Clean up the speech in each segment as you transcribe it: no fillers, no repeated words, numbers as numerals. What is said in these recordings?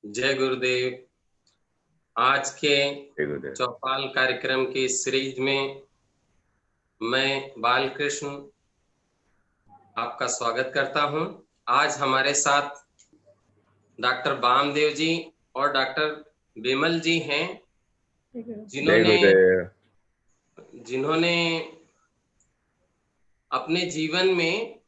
जय गुरुदेव। आज के जय गुरुदेव। चौपाल कार्यक्रम की सीरीज में मैं बालकृष्ण आपका स्वागत करता हूं। आज हमारे साथ डॉक्टर बामदेव जी और डॉक्टर बिमल जी हैं, जय जिन्होंने गुरुदेव। जिन्होंने अपने जीवन में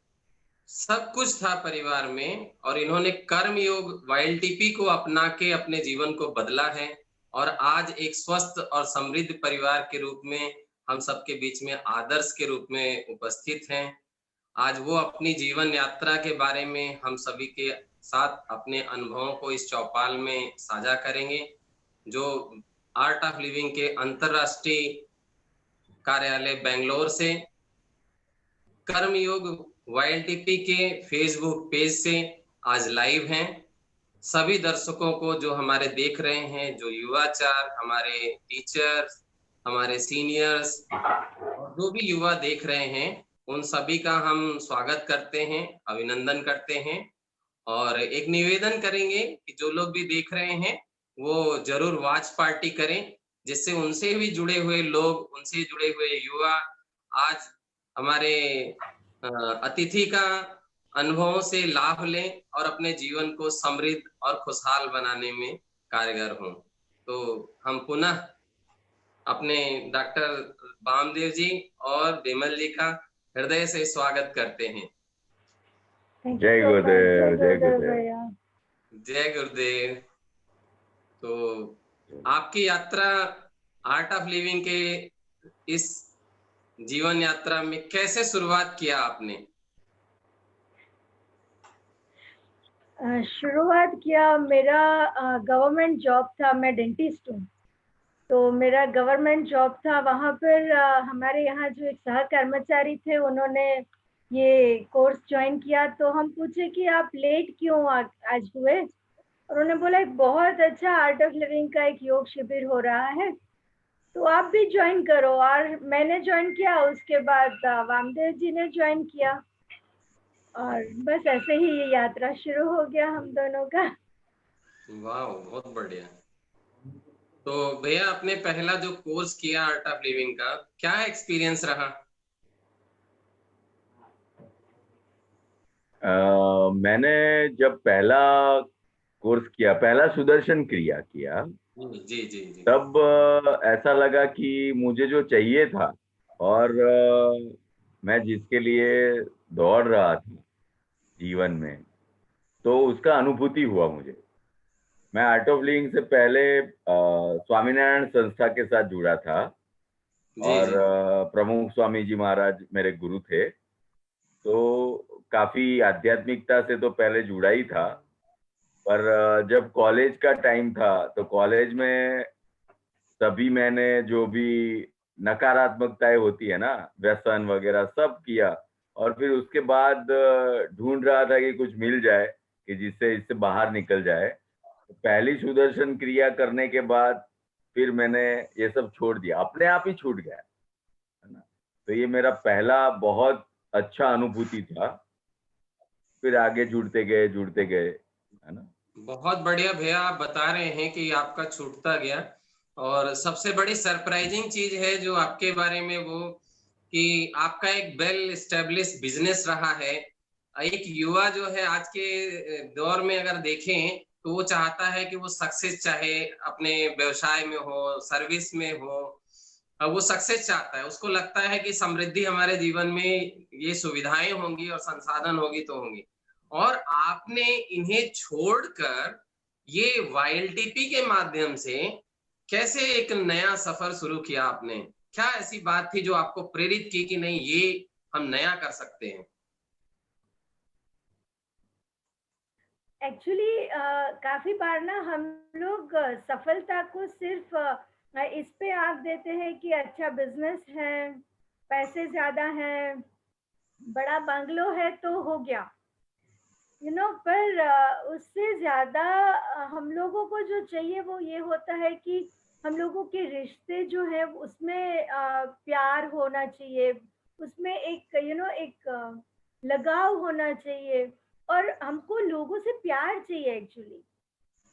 सब कुछ था परिवार में, और इन्होंने कर्म योग वाईएलटीपी को अपना के अपने जीवन को बदला है और आज एक स्वस्थ और समृद्ध परिवार के रूप में हम सबके बीच में आदर्श के रूप में उपस्थित हैं। आज वो अपनी जीवन यात्रा के बारे में हम सभी के साथ अपने अनुभवों को इस चौपाल में साझा करेंगे, जो आर्ट ऑफ लिविंग के अंतरराष्ट्रीय कार्यालय बेंगलोर से कर्मयोग वाईएलटीपी के फेसबुक पेज से आज लाइव हैं। सभी दर्शकों को जो हमारे देख रहे हैं, जो युवाचार, हमारे टीचर्स, हमारे सीनियर्स और जो भी युवा देख रहे हैं, उन सभी का हम स्वागत करते हैं, अभिनंदन करते हैं और एक निवेदन करेंगे कि जो लोग भी देख रहे हैं वो जरूर वॉच पार्टी करें, जिससे उनसे भी जुड़े हुए लोग, उनसे जुड़े हुए युवा आज हमारे अतिथि का अनुभवों से लाभ लें और अपने जीवन को समृद्ध और खुशहाल बनाने में कारगर हों। तो हम पुनः अपने डॉक्टर बामदेव जी और बिमल जी का हृदय से स्वागत करते हैं। जय गुरुदेव। जय गुरुदेव। जय गुरुदेव। तो आपकी यात्रा आर्ट ऑफ लिविंग के इस जीवन यात्रा में कैसे शुरुआत किया आपने? शुरुआत किया, मेरा गवर्नमेंट जॉब था। मैं डेंटिस्ट हूँ, तो मेरा गवर्नमेंट जॉब था। वहाँ पर हमारे यहाँ जो एक सह कर्मचारी थे, उन्होंने ये कोर्स ज्वाइन किया। तो हम पूछे कि आप लेट क्यों आज हुए, और उन्होंने बोला बहुत अच्छा आर्ट ऑफ लिविंग का एक योग शिविर हो रहा है, तो आप भी ज्वाइन करो। और मैंने ज्वाइन किया, उसके बाद वामदेव जी ने ज्वाइन किया, और बस ऐसे ही ये यात्रा शुरू हो गया हम दोनों का। वाह, बहुत बढ़िया। तो भैया, आपने पहला जो कोर्स किया आर्ट ऑफ लिविंग का, क्या एक्सपीरियंस रहा? मैंने जब पहला कोर्स किया, पहला सुदर्शन क्रिया किया, जी जी जी। तब ऐसा लगा कि मुझे जो चाहिए था और मैं जिसके लिए दौड़ रहा था जीवन में, तो उसका अनुभूति हुआ मुझे। मैं आर्ट ऑफ लिविंग से पहले स्वामीनारायण संस्था के साथ जुड़ा था जी और जी। प्रमुख स्वामी जी महाराज मेरे गुरु थे, तो काफी आध्यात्मिकता से तो पहले जुड़ा ही था। पर जब कॉलेज का टाइम था, तो कॉलेज में तभी मैंने जो भी नकारात्मकताएं होती है ना, व्यसन वगैरह सब किया, और फिर उसके बाद ढूंढ रहा था कि कुछ मिल जाए कि जिससे इससे बाहर निकल जाए। तो पहली सुदर्शन क्रिया करने के बाद फिर मैंने ये सब छोड़ दिया, अपने आप ही छूट गया, है ना। तो ये मेरा पहला बहुत अच्छा अनुभूति था। फिर आगे जुड़ते गए, है ना। बहुत बढ़िया भैया, आप बता रहे हैं कि आपका छूटता गया, और सबसे बड़ी सरप्राइजिंग चीज है जो आपके बारे में वो कि आपका एक वेल एस्टेब्लिश बिजनेस रहा है। एक युवा जो है आज के दौर में अगर देखें तो वो चाहता है कि वो सक्सेस, चाहे अपने व्यवसाय में हो, सर्विस में हो, वो सक्सेस चाहता है। उसको लगता है कि समृद्धि हमारे जीवन में ये सुविधाएं होंगी और संसाधन होगी तो होंगी, और आपने इन्हें छोड़कर ये वाईएलटीपी के माध्यम से कैसे एक नया सफर शुरू किया आपने? क्या ऐसी बात थी जो आपको प्रेरित की कि नहीं, ये हम नया कर सकते हैं? एक्चुअली काफी बार ना हम लोग सफलता को सिर्फ इस पे आंक देते हैं कि अच्छा बिजनेस है, पैसे ज्यादा हैं, बड़ा बंगलो है तो हो गया, पर उससे ज्यादा हम लोगों को जो चाहिए वो ये होता है कि हम लोगों के रिश्ते जो है उसमें प्यार होना चाहिए, उसमें एक एक लगाव होना चाहिए, और हमको लोगों से प्यार चाहिए एक्चुअली।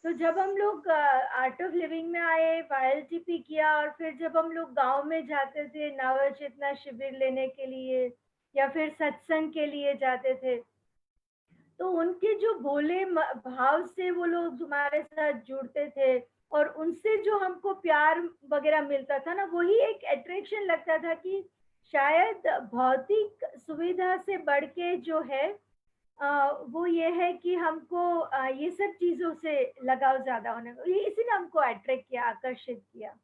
तो जब हम लोग आर्ट ऑफ लिविंग में आए, YLTP किया, और फिर जब हम लोग गांव में जाते थे नव चेतना शिविर लेने के लिए या फिर सत्संग के लिए जाते थे, तो उनके जो भोले भाव से वो लोग हमारे साथ जुड़ते थे, और उनसे जो हमको प्यार वगैरह मिलता था ना, वही एक अट्रैक्शन लगता था कि शायद भौतिक सुविधा से बढ़ के जो है वो ये है कि हमको ये सब चीजों से लगाव ज्यादा होने को, इसी ने हमको अट्रैक्ट किया, आकर्षित किया।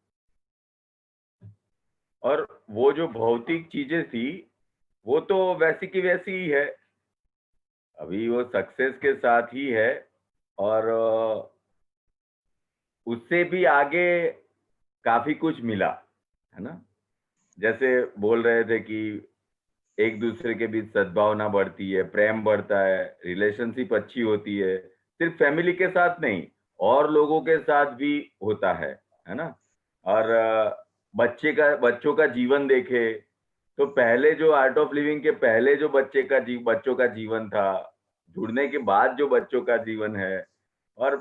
और वो जो भौतिक चीजें थी वो तो वैसी की वैसी ही है, अभी वो सक्सेस के साथ ही है, और उससे भी आगे काफी कुछ मिला, है ना। जैसे बोल रहे थे कि एक दूसरे के बीच सद्भावना बढ़ती है, प्रेम बढ़ता है, रिलेशनशिप अच्छी होती है, सिर्फ फैमिली के साथ नहीं और लोगों के साथ भी होता है ना। और बच्चों का जीवन देखे तो पहले जो आर्ट ऑफ लिविंग के पहले जो बच्चों का जीवन था, जुड़ने के बाद जो बच्चों का जीवन है, और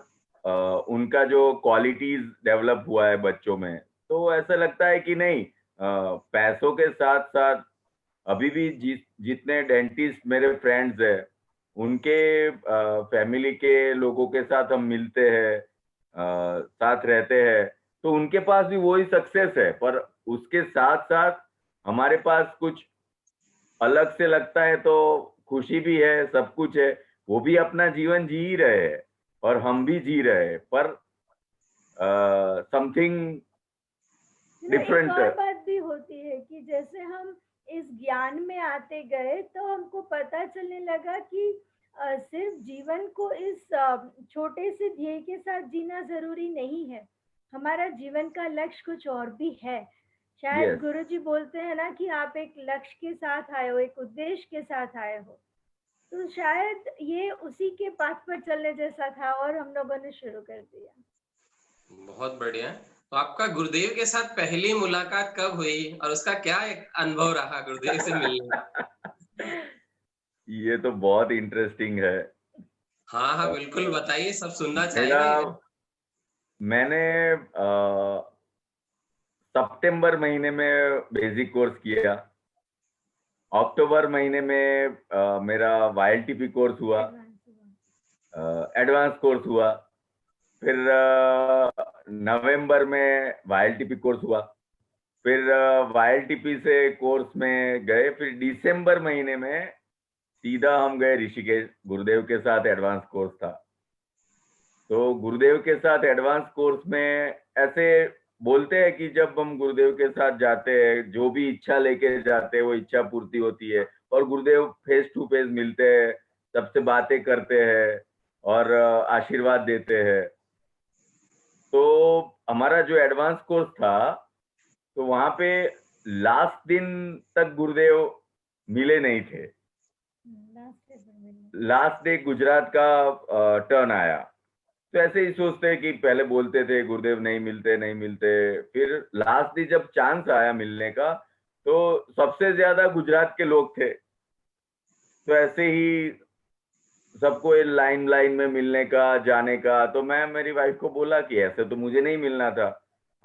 उनका जो क्वालिटीज डेवलप हुआ है बच्चों में, तो ऐसा लगता है कि नहीं, पैसों के साथ साथ अभी भी जितने डेंटिस्ट मेरे फ्रेंड्स हैं उनके फैमिली के लोगों के साथ हम मिलते हैं, साथ रहते हैं, तो उनके पास भी वही सक्सेस है, पर उसके साथ साथ हमारे पास कुछ अलग से लगता है, तो खुशी भी है, सब कुछ है, वो भी अपना जीवन जी ही रहे हैं और हम भी जी रहे हैं, पर समथिंग डिफरेंट। एक और बात भी होती है कि जैसे हम इस ज्ञान में आते गए तो हमको पता चलने लगा कि सिर्फ जीवन को इस छोटे से ध्येय के साथ जीना जरूरी नहीं है, हमारा जीवन का लक्ष्य कुछ और भी है। शायद Yes. गुरुजी बोलते हैं ना कि आप एक लक्ष्य के साथ आए हो, एक उद्देश्य के साथ आए हो, तो शायद ये उसी के पाथ पर चलने जैसा था और हम लोगों ने शुरू कर दिया। बहुत बढ़िया। तो आपका गुरुदेव के साथ पहली मुलाकात कब हुई और उसका क्या एक अनुभव रहा गुरुदेव से मिलने? ये तो बहुत इंटरेस्टिंग है। हाँ हाँ बिल्कुल बताइए, सब सुनना मेरा चाहेंगे। मैंने सितंबर महीने में बेसिक कोर्स किया, अक्टूबर महीने में मेरा YLTP कोर्स हुआ, एडवांस कोर्स हुआ, फिर नवंबर में YLTP कोर्स हुआ, फिर YLTP से कोर्स में गए, फिर दिसंबर महीने में सीधा हम गए ऋषिकेश, गुरुदेव के साथ एडवांस कोर्स था। तो गुरुदेव के साथ एडवांस कोर्स में ऐसे बोलते हैं कि जब हम गुरुदेव के साथ जाते हैं, जो भी इच्छा लेके जाते हैं वो इच्छा पूर्ति होती है, और गुरुदेव फेस टू फेस मिलते हैं, सबसे बातें करते हैं और आशीर्वाद देते हैं। तो हमारा जो एडवांस कोर्स था, तो वहां पे लास्ट दिन तक गुरुदेव मिले नहीं थे, लास्ट डे गुजरात का टर्न आया, तो ऐसे ही सोचते कि पहले बोलते थे गुरुदेव नहीं मिलते, फिर लास्ट डे जब चांस आया मिलने का, तो सबसे ज्यादा गुजरात के लोग थे, तो ऐसे ही सबको लाइन लाइन में मिलने का, जाने का, तो मैं मेरी वाइफ को बोला कि ऐसे तो मुझे नहीं मिलना था,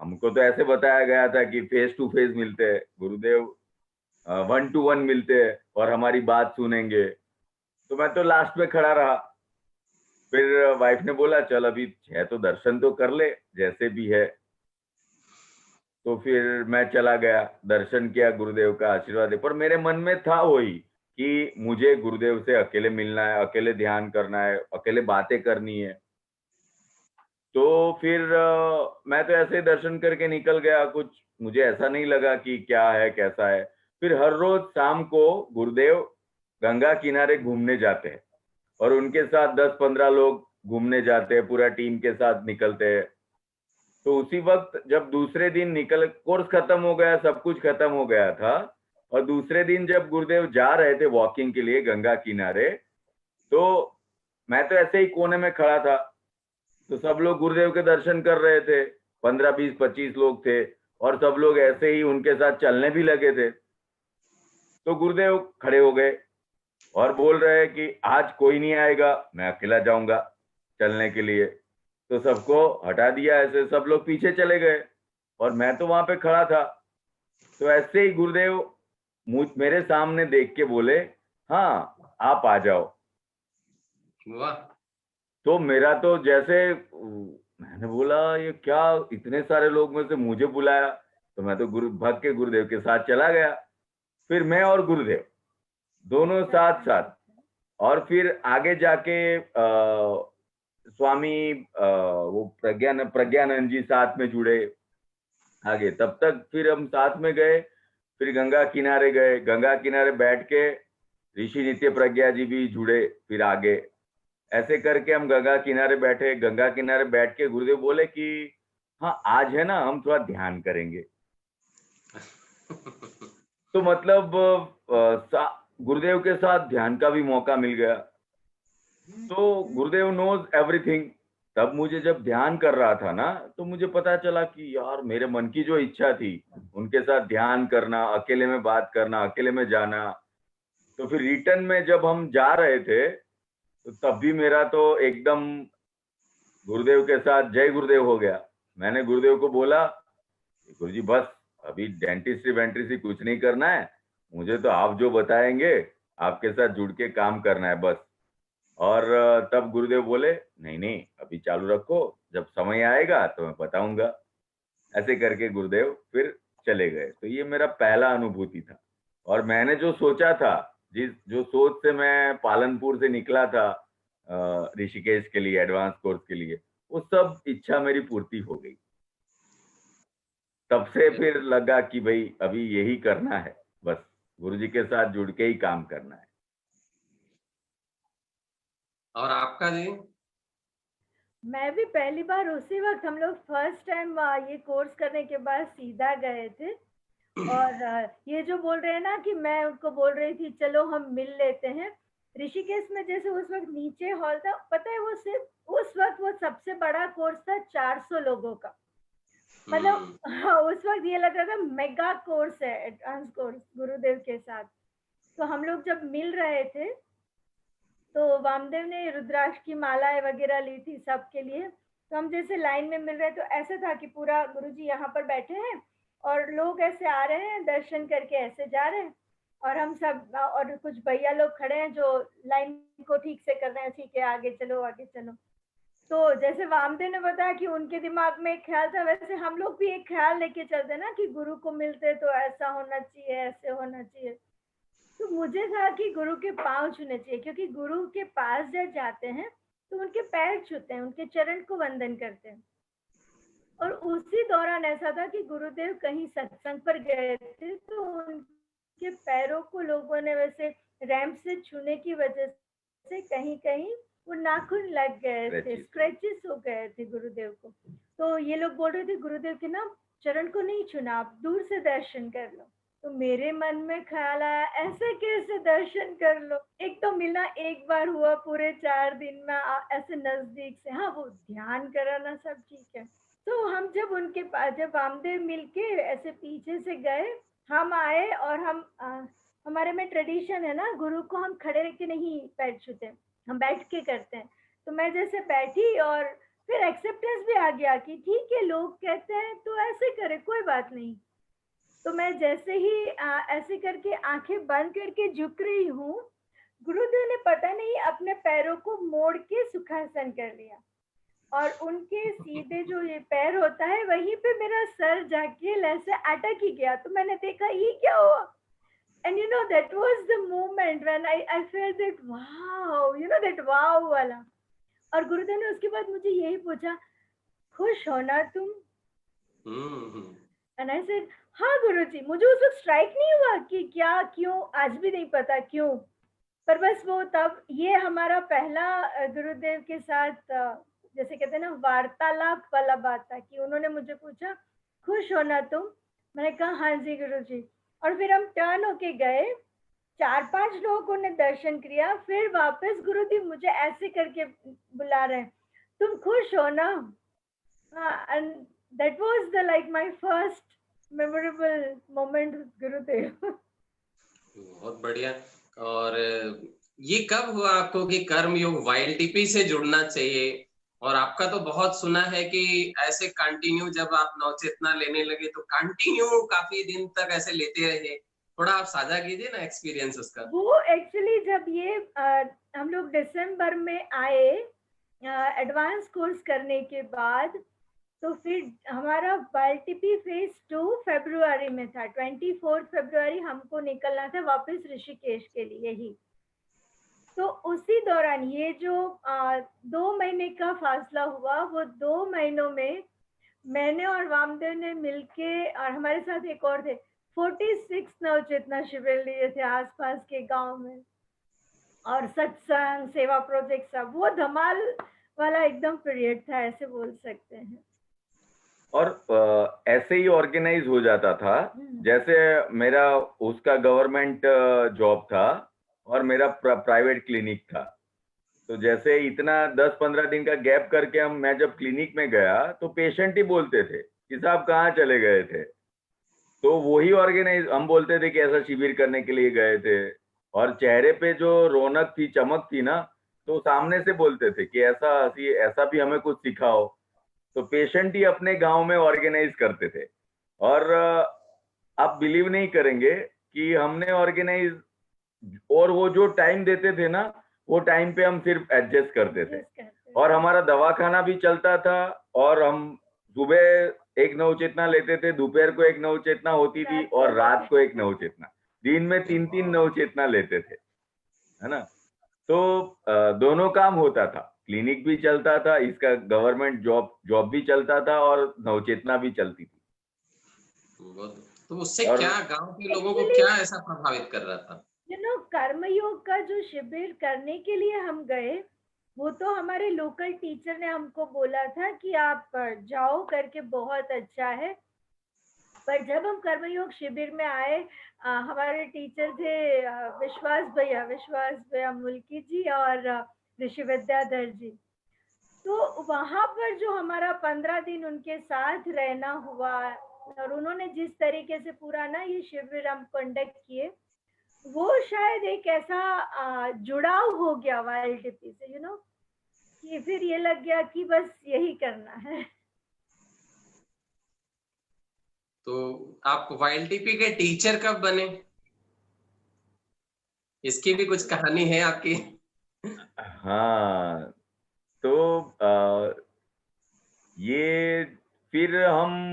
हमको तो ऐसे बताया गया था कि फेस टू फेस मिलते हैं गुरुदेव, 1 to 1 मिलते हैं और हमारी बात सुनेंगे। तो मैं तो लास्ट में खड़ा रहा, फिर वाइफ ने बोला चल अभी है तो दर्शन तो कर ले जैसे भी है, तो फिर मैं चला गया, दर्शन किया, गुरुदेव का आशीर्वाद है, पर मेरे मन में था वही कि मुझे गुरुदेव से अकेले मिलना है, अकेले ध्यान करना है, अकेले बातें करनी है। तो फिर मैं तो ऐसे ही दर्शन करके निकल गया, कुछ मुझे ऐसा नहीं लगा कि क्या है कैसा है। फिर हर रोज शाम को गुरुदेव गंगा किनारे घूमने जाते हैं और उनके साथ 10-15 लोग घूमने जाते हैं, पूरा टीम के साथ निकलते हैं। तो उसी वक्त जब दूसरे दिन कोर्स खत्म हो गया, सब कुछ खत्म हो गया था, और दूसरे दिन जब गुरुदेव जा रहे थे वॉकिंग के लिए गंगा किनारे, तो मैं तो ऐसे ही कोने में खड़ा था, तो सब लोग गुरुदेव के दर्शन कर रहे थे, 15, 20, 25 लोग थे, और सब लोग ऐसे ही उनके साथ चलने भी लगे थे। तो गुरुदेव खड़े हो गए और बोल रहे हैं कि आज कोई नहीं आएगा, मैं अकेला जाऊंगा चलने के लिए। तो सबको हटा दिया, ऐसे सब लोग पीछे चले गए और मैं तो वहां पे खड़ा था। तो ऐसे ही गुरुदेव मेरे सामने देख के बोले, हाँ आप आ जाओ। वाह। तो मेरा तो जैसे मैंने बोला ये क्या, इतने सारे लोग में से मुझे बुलाया। तो मैं तो भाग के गुरुदेव के साथ चला गया। फिर मैं और गुरुदेव दोनों साथ साथ, और फिर आगे जाके स्वामी वो प्रज्ञानंद जी साथ में जुड़े आगे। तब तक फिर हम साथ में गए, फिर गंगा किनारे गए, गंगा किनारे बैठ के ऋषि नित्य प्रज्ञा जी भी जुड़े फिर आगे। ऐसे करके हम गंगा किनारे बैठे, गंगा किनारे बैठ के गुरुदेव बोले कि हाँ आज है ना हम थोड़ा ध्यान करेंगे। तो मतलब गुरुदेव के साथ ध्यान का भी मौका मिल गया। तो गुरुदेव नोज एवरीथिंग। तब मुझे जब ध्यान कर रहा था ना, तो मुझे पता चला कि यार मेरे मन की जो इच्छा थी उनके साथ ध्यान करना, अकेले में बात करना, अकेले में जाना। तो फिर रिटर्न में जब हम जा रहे थे तो तब भी मेरा तो एकदम गुरुदेव के साथ जय गुरुदेव हो गया। मैंने गुरुदेव को बोला, गुरुजी बस अभी डेंटिस्ट्री वेंटिस्ट्री कुछ नहीं करना है, मुझे तो आप जो बताएंगे आपके साथ जुड़ के काम करना है बस। और तब गुरुदेव बोले नहीं नहीं अभी चालू रखो, जब समय आएगा तो मैं बताऊंगा। ऐसे करके गुरुदेव फिर चले गए। तो ये मेरा पहला अनुभूति था। और मैंने जो सोचा था, जो सोच से मैं पालनपुर से निकला था ऋषिकेश के लिए एडवांस कोर्स के लिए, वो सब इच्छा मेरी पूर्ति हो गई। तब से फिर लगा कि भाई अभी यही करना है, बस गुरुजी के साथ जुड़ के ही काम करना है। और आपका जी? मैं भी पहली बार उसी वक्त, हम लोग फर्स्ट टाइम ये कोर्स करने के बाद सीधा गए थे। और ये जो बोल रहे हैं ना कि मैं उनको बोल रही थी चलो हम मिल लेते हैं, ऋषिकेश में जैसे उस वक्त नीचे हॉल था, पता है वो सिर्फ उस वक्त वो सबसे बड़ा कोर्स था 400 लोगों का। मतलब उस वक्त ये लग रहा था मेगा कोर्स है, एडवांस कोर्स गुरुदेव के साथ। तो हम लोग जब मिल रहे थे तो वामदेव ने रुद्राक्ष की मालाएं वगैरह ली थी सबके लिए। तो हम जैसे लाइन में मिल रहे तो ऐसा था कि पूरा गुरुजी यहाँ पर बैठे हैं और लोग ऐसे आ रहे हैं दर्शन करके ऐसे जा रहे हैं, और हम सब और कुछ भैया लोग खड़े हैं जो लाइन को ठीक से कर रहे हैं, ठीक है आगे चलो आगे चलो। तो जैसे वामदेव ने बताया कि उनके दिमाग में एक ख्याल था, वैसे हम लोग भी एक ख्याल लेके चलते ना कि गुरु को मिलते तो ऐसा होना चाहिए, ऐसे होना चाहिए। तो मुझे था कि गुरु के पांव छूने चाहिए, क्योंकि गुरु के पास जब जाते हैं तो उनके पैर छूते हैं, उनके चरण को वंदन करते हैं। और उसी दौरान ऐसा था कि गुरुदेव कहीं सत्संग पर गए थे, तो उनके पैरों को लोगों ने वैसे रैंप से छूने की वजह से कहीं कहीं वो नाखून लग गए थे, स्क्रैचेस हो गए थे गुरुदेव को। तो ये लोग बोल रहे थे गुरुदेव के ना चरण को नहीं छूना, आप दूर से दर्शन कर लो। तो मेरे मन में ख्याल आया ऐसे कैसे दर्शन कर लो, एक तो मिलना एक बार हुआ पूरे 4 दिन में ऐसे नजदीक से, हाँ वो ध्यान कराना सब ठीक है। तो हम जब उनके पास, जब वामदेव मिलके ऐसे पीछे से गए, हम आए और हम हमारे में ट्रेडिशन है ना, गुरु को हम खड़े रह के नहीं पैर छूते, हम बैठ के करते हैं। तो मैं जैसे बैठी और फिर एक्सेप्टेंस भी आ गया कि ठीक है लोग कहते हैं तो ऐसे करे, कोई बात नहीं। तो मैं जैसे ही ऐसे करके आंखें बंद करके झुक रही हूँ, गुरुदेव ने पता नहीं अपने पैरों को मोड़ के सुखासन कर लिया, और उनके सीधे जो ये पैर होता है वहीं पे मेरा सर जाके ऐसे अटक ही गया। तो मैंने देखा ये क्या हुआ, and you know that was the moment when I felt that wow, you know that wow वाला। और गुरुदेव ने उसके बाद मुझे यही पूछा, खुश हो ना तुम? एंड आई सेड हाँ गुरुजी। मुझे उस वक्त स्ट्राइक नहीं हुआ कि क्या क्यों, आज भी नहीं पता क्यों, पर बस वो तब ये हमारा पहला गुरुदेव के साथ जैसे कहते हैं ना वार्तालाप वाला बात था कि उन्होंने मुझे पूछा खुश हो ना तुम? मैंने कहा हाँ जी गुरुजी। और फिर हम टर्न होके गए, 4-5 लोगों ने दर्शन किया, फिर वापस गुरुदेव मुझे ऐसे करके बुला रहे हैं, तुम खुश हो ना? And that was the like my first memorable moment with गुरुदेव। बहुत बढ़िया। और ये कब हुआ आपको कि कर्म योग वाइल्ड टीपी से जुड़ना चाहिए और आपका तो बहुत सुना है कि ऐसे कंटिन्यू जब आप नवचेतना लेने लगे तो कंटिन्यू काफी दिन तक ऐसे लेते रहे। थोड़ा आप साझा कीजिए ना एक्सपीरियंस उसका। वो एक्चुअली जब ये हम लोग दिसंबर में आए एडवांस कोर्स करने के बाद, तो फिर हमारा वाईएलटीपी फेज 2 फरवरी में था। 24 फरवरी हमको निकलना था वापस ऋषिकेश के लिए ही। तो उसी दौरान ये जो 2 महीने का फासला हुआ, वो 2 महीनों में मैंने और वामदेव ने मिलके, और हमारे साथ एक और थे, 46 नवचेतना शिविर लिए थे आसपास के गांव में, और सत्संग सेवा प्रोजेक्ट सब। वो धमाल वाला एकदम पीरियड था, ऐसे बोल सकते हैं। और ऐसे ही ऑर्गेनाइज हो जाता था, जैसे मेरा उसका गवर्नमेंट जॉब था और मेरा प्राइवेट क्लिनिक था। तो जैसे इतना 10-15 दिन का गैप करके मैं जब क्लिनिक में गया तो पेशेंट ही बोलते थे कि साहब कहाँ चले गए थे। तो वही ऑर्गेनाइज, हम बोलते थे कि ऐसा शिविर करने के लिए गए थे, और चेहरे पे जो रौनक थी, चमक थी ना, तो सामने से बोलते थे कि ऐसा भी हमें कुछ सिखाओ। तो पेशेंट ही अपने गांव में ऑर्गेनाइज करते थे। और आप बिलीव नहीं करेंगे कि हमने ऑर्गेनाइज, और वो जो टाइम देते थे ना, वो टाइम पे हम सिर्फ एडजस्ट करते थे। और हमारा दवाखाना भी चलता था, और हम सुबह एक नवचेतना लेते थे, दोपहर को एक नवचेतना होती थी, और रात को एक नवचेतना। दिन में 3-3 नवचेतना लेते थे, है ना। तो दोनों काम होता था, क्लिनिक भी चलता था, इसका गवर्नमेंट जॉब भी चलता था, और नवचेतना भी चलती थी। तो उससे क्या गांव के लोगों को क्या ऐसा प्रभावित कर रहा था? कर्मयोग का जो शिविर करने के लिए हम गए, वो तो हमारे लोकल टीचर ने हमको बोला था कि आप जाओ करके, बहुत अच्छा है। पर जब हम कर्मयोग शिविर में आए, हमारे टीचर थे विश्वास भैया मुल्की जी और ऋषि विद्याधर जी। तो वहां पर जो हमारा 15 दिन उनके साथ रहना हुआ, और उन्होंने जिस तरीके से पूरा ना ये शिविर हम कंडक्ट किए, वो शायद एक ऐसा जुड़ाव हो गया वाईएलटीपी से, कि फिर ये लग गया कि बस यही करना है। तो आप वाईएलटीपी के टीचर कब बने? इसकी भी कुछ कहानी है आपकी? हाँ, तो ये फिर हम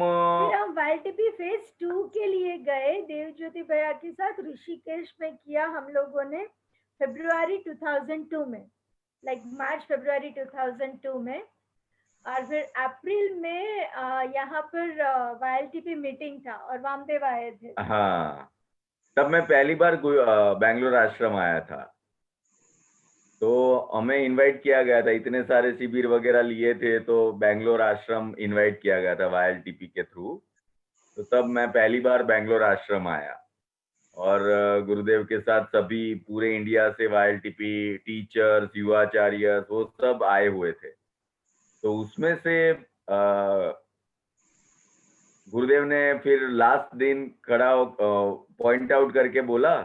वाईएलटीपी फेज 2 के लिए गए देवज्योति भैया के साथ। ऋषिकेश में किया हम लोगों ने फरवरी 2002 में, मार्च फरवरी 2002 में। और फिर अप्रैल में यहाँ पर वाईएलटीपी मीटिंग था और वामदेव आए थे। हाँ, तब मैं पहली बार बैंगलोर आश्रम आया था। तो हमें इनवाइट किया गया था, इतने सारे शिविर वगैरह लिए थे, तो बैंगलोर आश्रम इनवाइट किया गया था वाईएलटीपी के थ्रू। तो तब मैं पहली बार बैंगलोर आश्रम आया, और गुरुदेव के साथ सभी पूरे इंडिया से वाईएलटीपी टीचर्स, युवाचार्य, वो सब आए हुए थे। तो उसमें से गुरुदेव ने फिर लास्ट दिन खड़ा पॉइंट आउट करके बोला,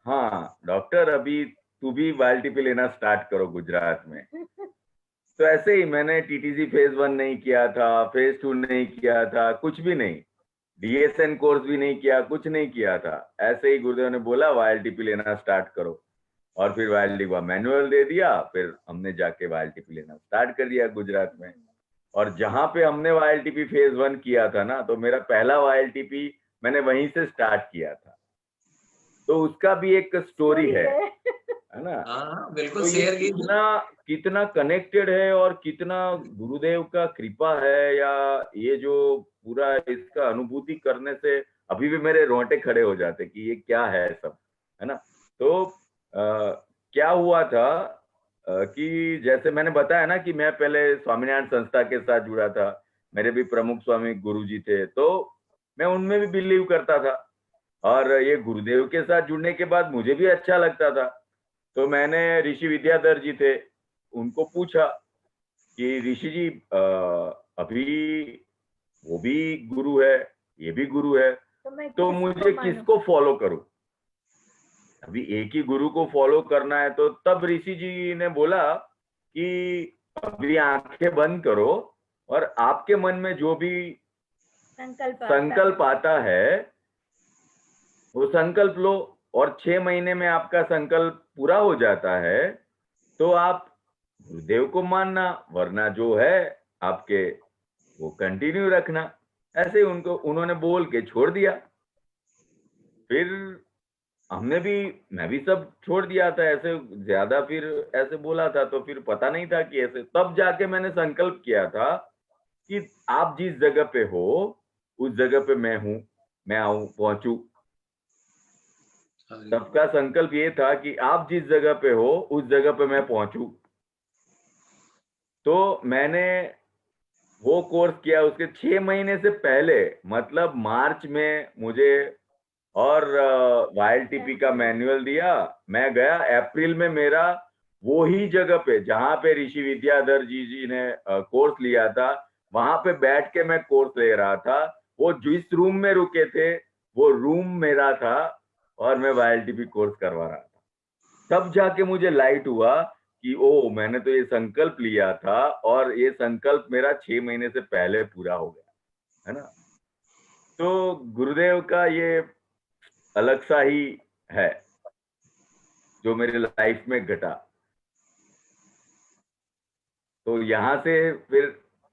हाँ डॉक्टर, अभी तू भी वाईएलटीपी लेना स्टार्ट करो गुजरात में। तो ऐसे ही मैंने टीटीसी फेज 1 नहीं किया था, फेज 2 नहीं किया था, कुछ भी नहीं, डीएसएन कोर्स भी नहीं किया, कुछ नहीं किया था। ऐसे ही गुरुदेव ने बोला वाईएलटीपी लेना स्टार्ट करो, और फिर वाईएलटीपी का मैनुअल दे दिया। फिर हमने जाके वाईएलटीपी लेना स्टार्ट कर दिया गुजरात में। और जहां पे हमने वाईएलटीपी फेज 1 किया था ना, तो मेरा पहला वाईएलटीपी मैंने वहीं से स्टार्ट किया था। तो उसका भी एक स्टोरी है ना। हाँ, बिल्कुल तो शेयर ये कितना कनेक्टेड है, और कितना गुरुदेव का कृपा है, या ये जो पूरा इसका अनुभूति करने से अभी भी मेरे रोंगटे खड़े हो जाते कि ये क्या है सब, है ना। तो क्या हुआ था कि जैसे मैंने बताया ना कि मैं पहले स्वामीनारायण संस्था के साथ जुड़ा था, मेरे भी प्रमुख स्वामी गुरुजी थे, तो मैं उनमें भी बिलीव करता था। और ये गुरुदेव के साथ जुड़ने के बाद मुझे भी अच्छा लगता था। तो मैंने ऋषि विद्याधर जी थे, उनको पूछा कि ऋषि जी, अभी वो भी गुरु है, ये भी गुरु है, तो मुझे किसको फॉलो करूं? अभी एक ही गुरु को फॉलो करना है। तो तब ऋषि जी ने बोला कि अभी आंखें बंद करो और आपके मन में जो भी संकल्प आता है वो संकल्प लो, और 6 महीने में आपका संकल्प पूरा हो जाता है तो आप गुरुदेव को मानना, वरना जो है आपके वो कंटिन्यू रखना। ऐसे उन्होंने बोल के छोड़ दिया। फिर मैं भी सब छोड़ दिया था ऐसे, ज्यादा फिर ऐसे बोला था तो फिर पता नहीं था कि ऐसे, तब जाके मैंने संकल्प किया था कि आप जिस जगह पे हो उस जगह पे मैं हूं, मैं आऊं, पहुंचू। सबका संकल्प ये था कि आप जिस जगह पे हो उस जगह पे मैं पहुंचू। तो मैंने वो कोर्स किया। उसके 6 महीने से पहले, मतलब मार्च में मुझे और YLTP का मैनुअल दिया। मैं गया अप्रैल में, मेरा वो ही जगह पे जहां पे ऋषि विद्याधर जी ने कोर्स लिया था, वहां पे बैठ के मैं कोर्स ले रहा था। वो जिस रूम में रुके थे वो रूम मेरा था और मैं YLTP कोर्स करवा रहा था। तब जाके मुझे लाइट हुआ कि ओ, मैंने तो ये संकल्प लिया था और ये संकल्प मेरा 6 महीने से पहले पूरा हो गया, है ना। तो गुरुदेव का ये अलग सा ही है जो मेरे लाइफ में घटा। तो यहाँ से फिर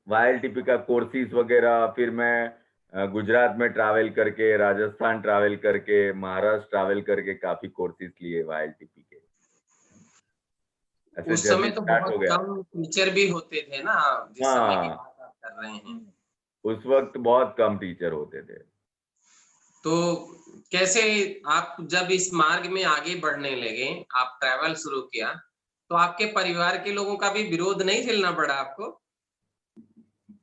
YLTP का कोर्सेज वगैरह, फिर मैं गुजरात में ट्रैवल करके, राजस्थान ट्रैवल करके, महाराष्ट्र ट्रैवल करके काफी कोर्सेज लिए YLTP के। ऐसे उस समय जर्नी तो स्टार्ट हो बहुत गया। कम टीचर भी होते थे ना, जिस समय की हाँ, बात आप कर रहे हैं। उस वक्त बहुत कम टीचर होते थे। तो कैसे आप जब इस मार्ग में आगे बढ़ने लगे, आप ट्रैवल शुरू किया, तो आपके परिवार के लोगों का भी विरोध नहीं झेलना पड़ा आपको?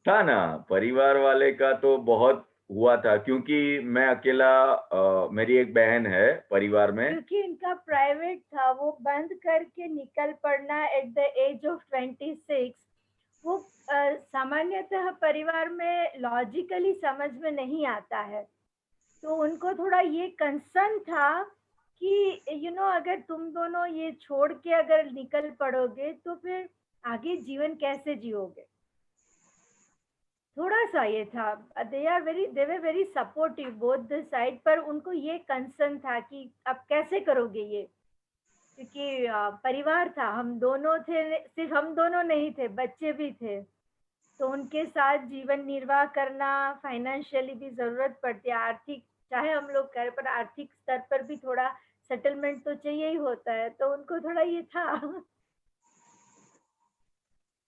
था ना, परिवार वाले का तो बहुत हुआ था, क्योंकि मैं अकेला, मेरी एक बहन है परिवार में। क्योंकि इनका प्राइवेट था, वो बंद करके निकल पड़ना एट द एज ऑफ 26, वो सामान्यतः परिवार में लॉजिकली समझ में नहीं आता है। तो उनको थोड़ा ये कंसर्न था कि अगर तुम दोनों ये छोड़ के अगर निकल पड़ोगे तो फिर आगे जीवन कैसे जियोगे। थोड़ा सा ये था। They were very supportive both the side, पर उनको ये कंसर्न था कि अब कैसे करोगे ये, क्योंकि परिवार था, हम दोनों थे, सिर्फ हम दोनों नहीं थे, बच्चे भी थे। तो उनके साथ जीवन निर्वाह करना, फाइनेंशियली भी जरूरत पड़ती है, आर्थिक चाहे हम लोग करें पर आर्थिक स्तर पर भी थोड़ा सेटलमेंट तो चाहिए ही होता है। तो उनको थोड़ा ये था।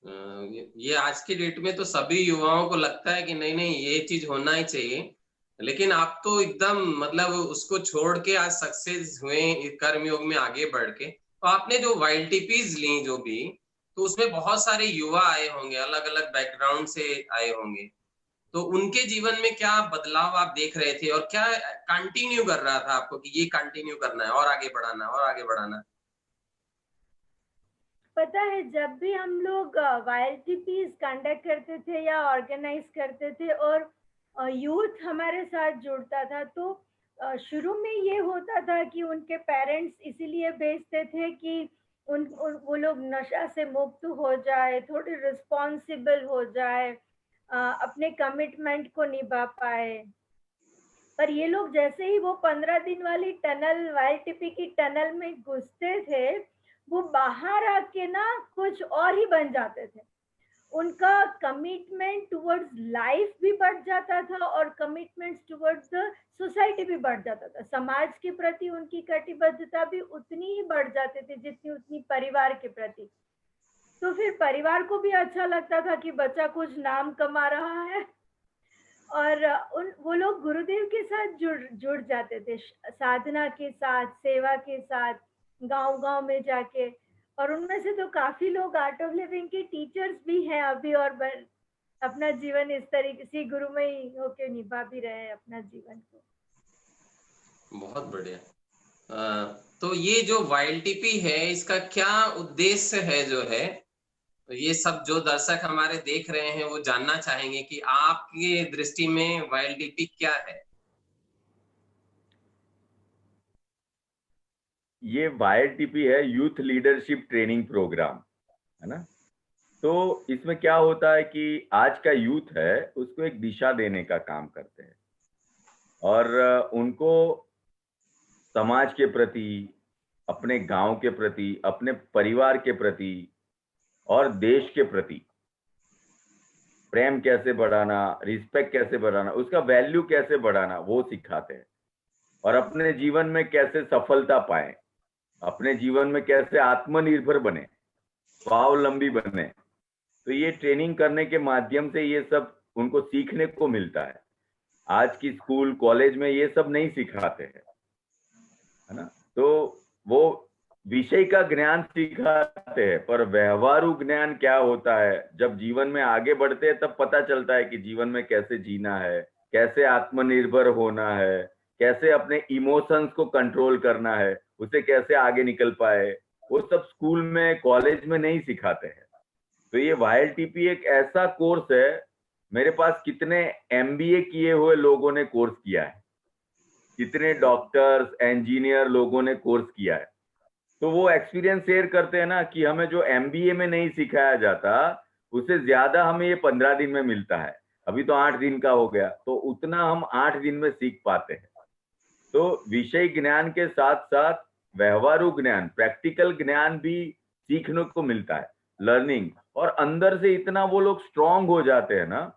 ये आज की डेट में तो सभी युवाओं को लगता है कि नहीं नहीं ये चीज होना ही चाहिए, लेकिन आप तो एकदम मतलब उसको छोड़ के आज सक्सेस हुए कर्मयोग में आगे बढ़ के। तो आपने जो YLTPs ली जो भी, तो उसमें बहुत सारे युवा आए होंगे, अलग अलग बैकग्राउंड से आए होंगे। तो उनके जीवन में क्या बदलाव आप देख रहे थे और क्या कंटिन्यू कर रहा था आपको कि ये कंटिन्यू करना है और आगे बढ़ाना है और आगे बढ़ाना है? पता है, जब भी हम लोग YLTPs कंडक्ट करते थे या ऑर्गेनाइज करते थे और यूथ हमारे साथ जुड़ता था, तो शुरू में ये होता था कि उनके पेरेंट्स इसीलिए भेजते थे कि वो लोग नशा से मुक्त हो जाए, थोड़े रिस्पॉन्सिबल हो जाए, अपने कमिटमेंट को निभा पाए। पर ये लोग जैसे ही वो 15 दिन वाली टनल, YLTP की टनल में घुसते थे, वो बाहर आके ना कुछ और ही बन जाते थे। उनका कमिटमेंट टुवर्ड्स लाइफ भी बढ़ जाता था और कमिटमेंट टुवर्ड्स द सोसाइटी भी बढ़ जाता था। समाज के प्रति उनकी कटिबद्धता भी उतनी ही बढ़ जाते थे जितनी उतनी परिवार के प्रति। तो फिर परिवार को भी अच्छा लगता था कि बच्चा कुछ नाम कमा रहा है, और वो लोग गुरुदेव के साथ जुड़ जाते थे, साधना के साथ, सेवा के साथ, गांव गांव में जाके। और उनमें से तो काफी लोग आर्ट ऑफ लिविंग के टीचर्स भी हैं अभी, और अपना जीवन इस तरीके से गुरु में ही होके निभा भी रहे हैं अपना जीवन को। बहुत बढ़िया। तो ये जो YLTP है, इसका क्या उद्देश्य है जो है, तो ये सब जो दर्शक हमारे देख रहे हैं वो जानना चाहेंगे कि आपकी दृष्टि में YLTP क्या है? ये YLTP है यूथ लीडरशिप ट्रेनिंग प्रोग्राम, है ना। तो इसमें क्या होता है कि आज का यूथ है उसको एक दिशा देने का काम करते हैं, और उनको समाज के प्रति, अपने गांव के प्रति, अपने परिवार के प्रति और देश के प्रति प्रेम कैसे बढ़ाना, रिस्पेक्ट कैसे बढ़ाना, उसका वैल्यू कैसे बढ़ाना, वो सिखाते हैं। और अपने जीवन में कैसे सफलता पाए, अपने जीवन में कैसे आत्मनिर्भर बने, स्वावलंबी बने। तो ये ट्रेनिंग करने के माध्यम से ये सब उनको सीखने को मिलता है। आज की स्कूल कॉलेज में ये सब नहीं सिखाते हैं, है ना। तो वो विषय का ज्ञान सिखाते हैं, पर व्यवहारु ज्ञान क्या होता है, जब जीवन में आगे बढ़ते हैं तब पता चलता है कि जीवन में कैसे जीना है, कैसे आत्मनिर्भर होना है, कैसे अपने इमोशंस को कंट्रोल करना है, उसे कैसे आगे निकल पाए, वो सब स्कूल में कॉलेज में नहीं सिखाते हैं। तो ये YLTP एक ऐसा कोर्स है, मेरे पास कितने MBA किए हुए लोगों ने कोर्स किया है, कितने डॉक्टर्स, इंजीनियर लोगों ने कोर्स किया है। तो वो एक्सपीरियंस शेयर करते हैं ना कि हमें जो MBA में नहीं सिखाया जाता उससे ज्यादा हमें ये 15 दिन में मिलता है। अभी तो 8 दिन का हो गया, तो उतना हम 8 दिन में सीख पाते हैं। तो विषय ज्ञान के साथ साथ व्यवहारु ज्ञान, प्रैक्टिकल ज्ञान भी सीखने को मिलता है, लर्निंग। और अंदर से इतना वो लोग स्ट्रांग हो जाते हैं ना,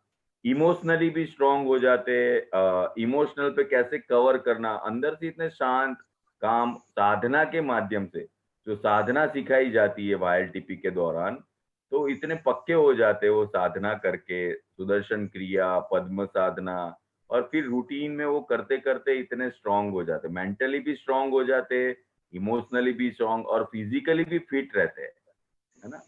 इमोशनली भी स्ट्रांग हो जाते हैं। इमोशनल पे कैसे कवर करना, अंदर से इतने शांत, काम, साधना के माध्यम से जो साधना सिखाई जाती है YLTP के दौरान, तो इतने पक्के हो जाते हैं वो साधना करके, सुदर्शन क्रिया, पद्म साधना, और फिर रूटीन में वो करते करते इतने स्ट्रांग हो जाते, मेंटली भी स्ट्रांग हो जाते, इमोशनली भी स्ट्रांग और फिजिकली भी फिट रहते हैं, है ना।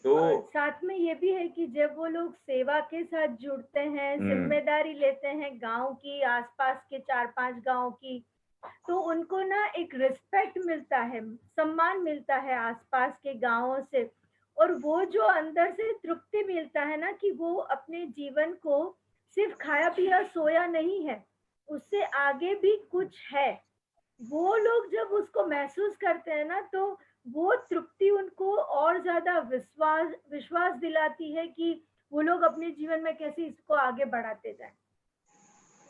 तो और साथ में ये भी है कि जब वो लोग सेवा के साथ जुड़ते हैं, जिम्मेदारी लेते हैं गांव की, आसपास के 4-5 गांव की, तो उनको ना एक रिस्पेक्ट मिलता है, सम्मान मिलता है आसपास के गांवों से। और वो जो अंदर से तृप्ति मिलता है ना कि वो अपने जीवन को सिर्फ खाया पिया सोया नहीं है, उससे आगे भी कुछ है, वो लोग जब उसको महसूस करते हैं ना, तो वो तृप्ति उनको और ज्यादा विश्वास दिलाती है कि वो लोग अपने जीवन में कैसे इसको आगे बढ़ाते जाएं।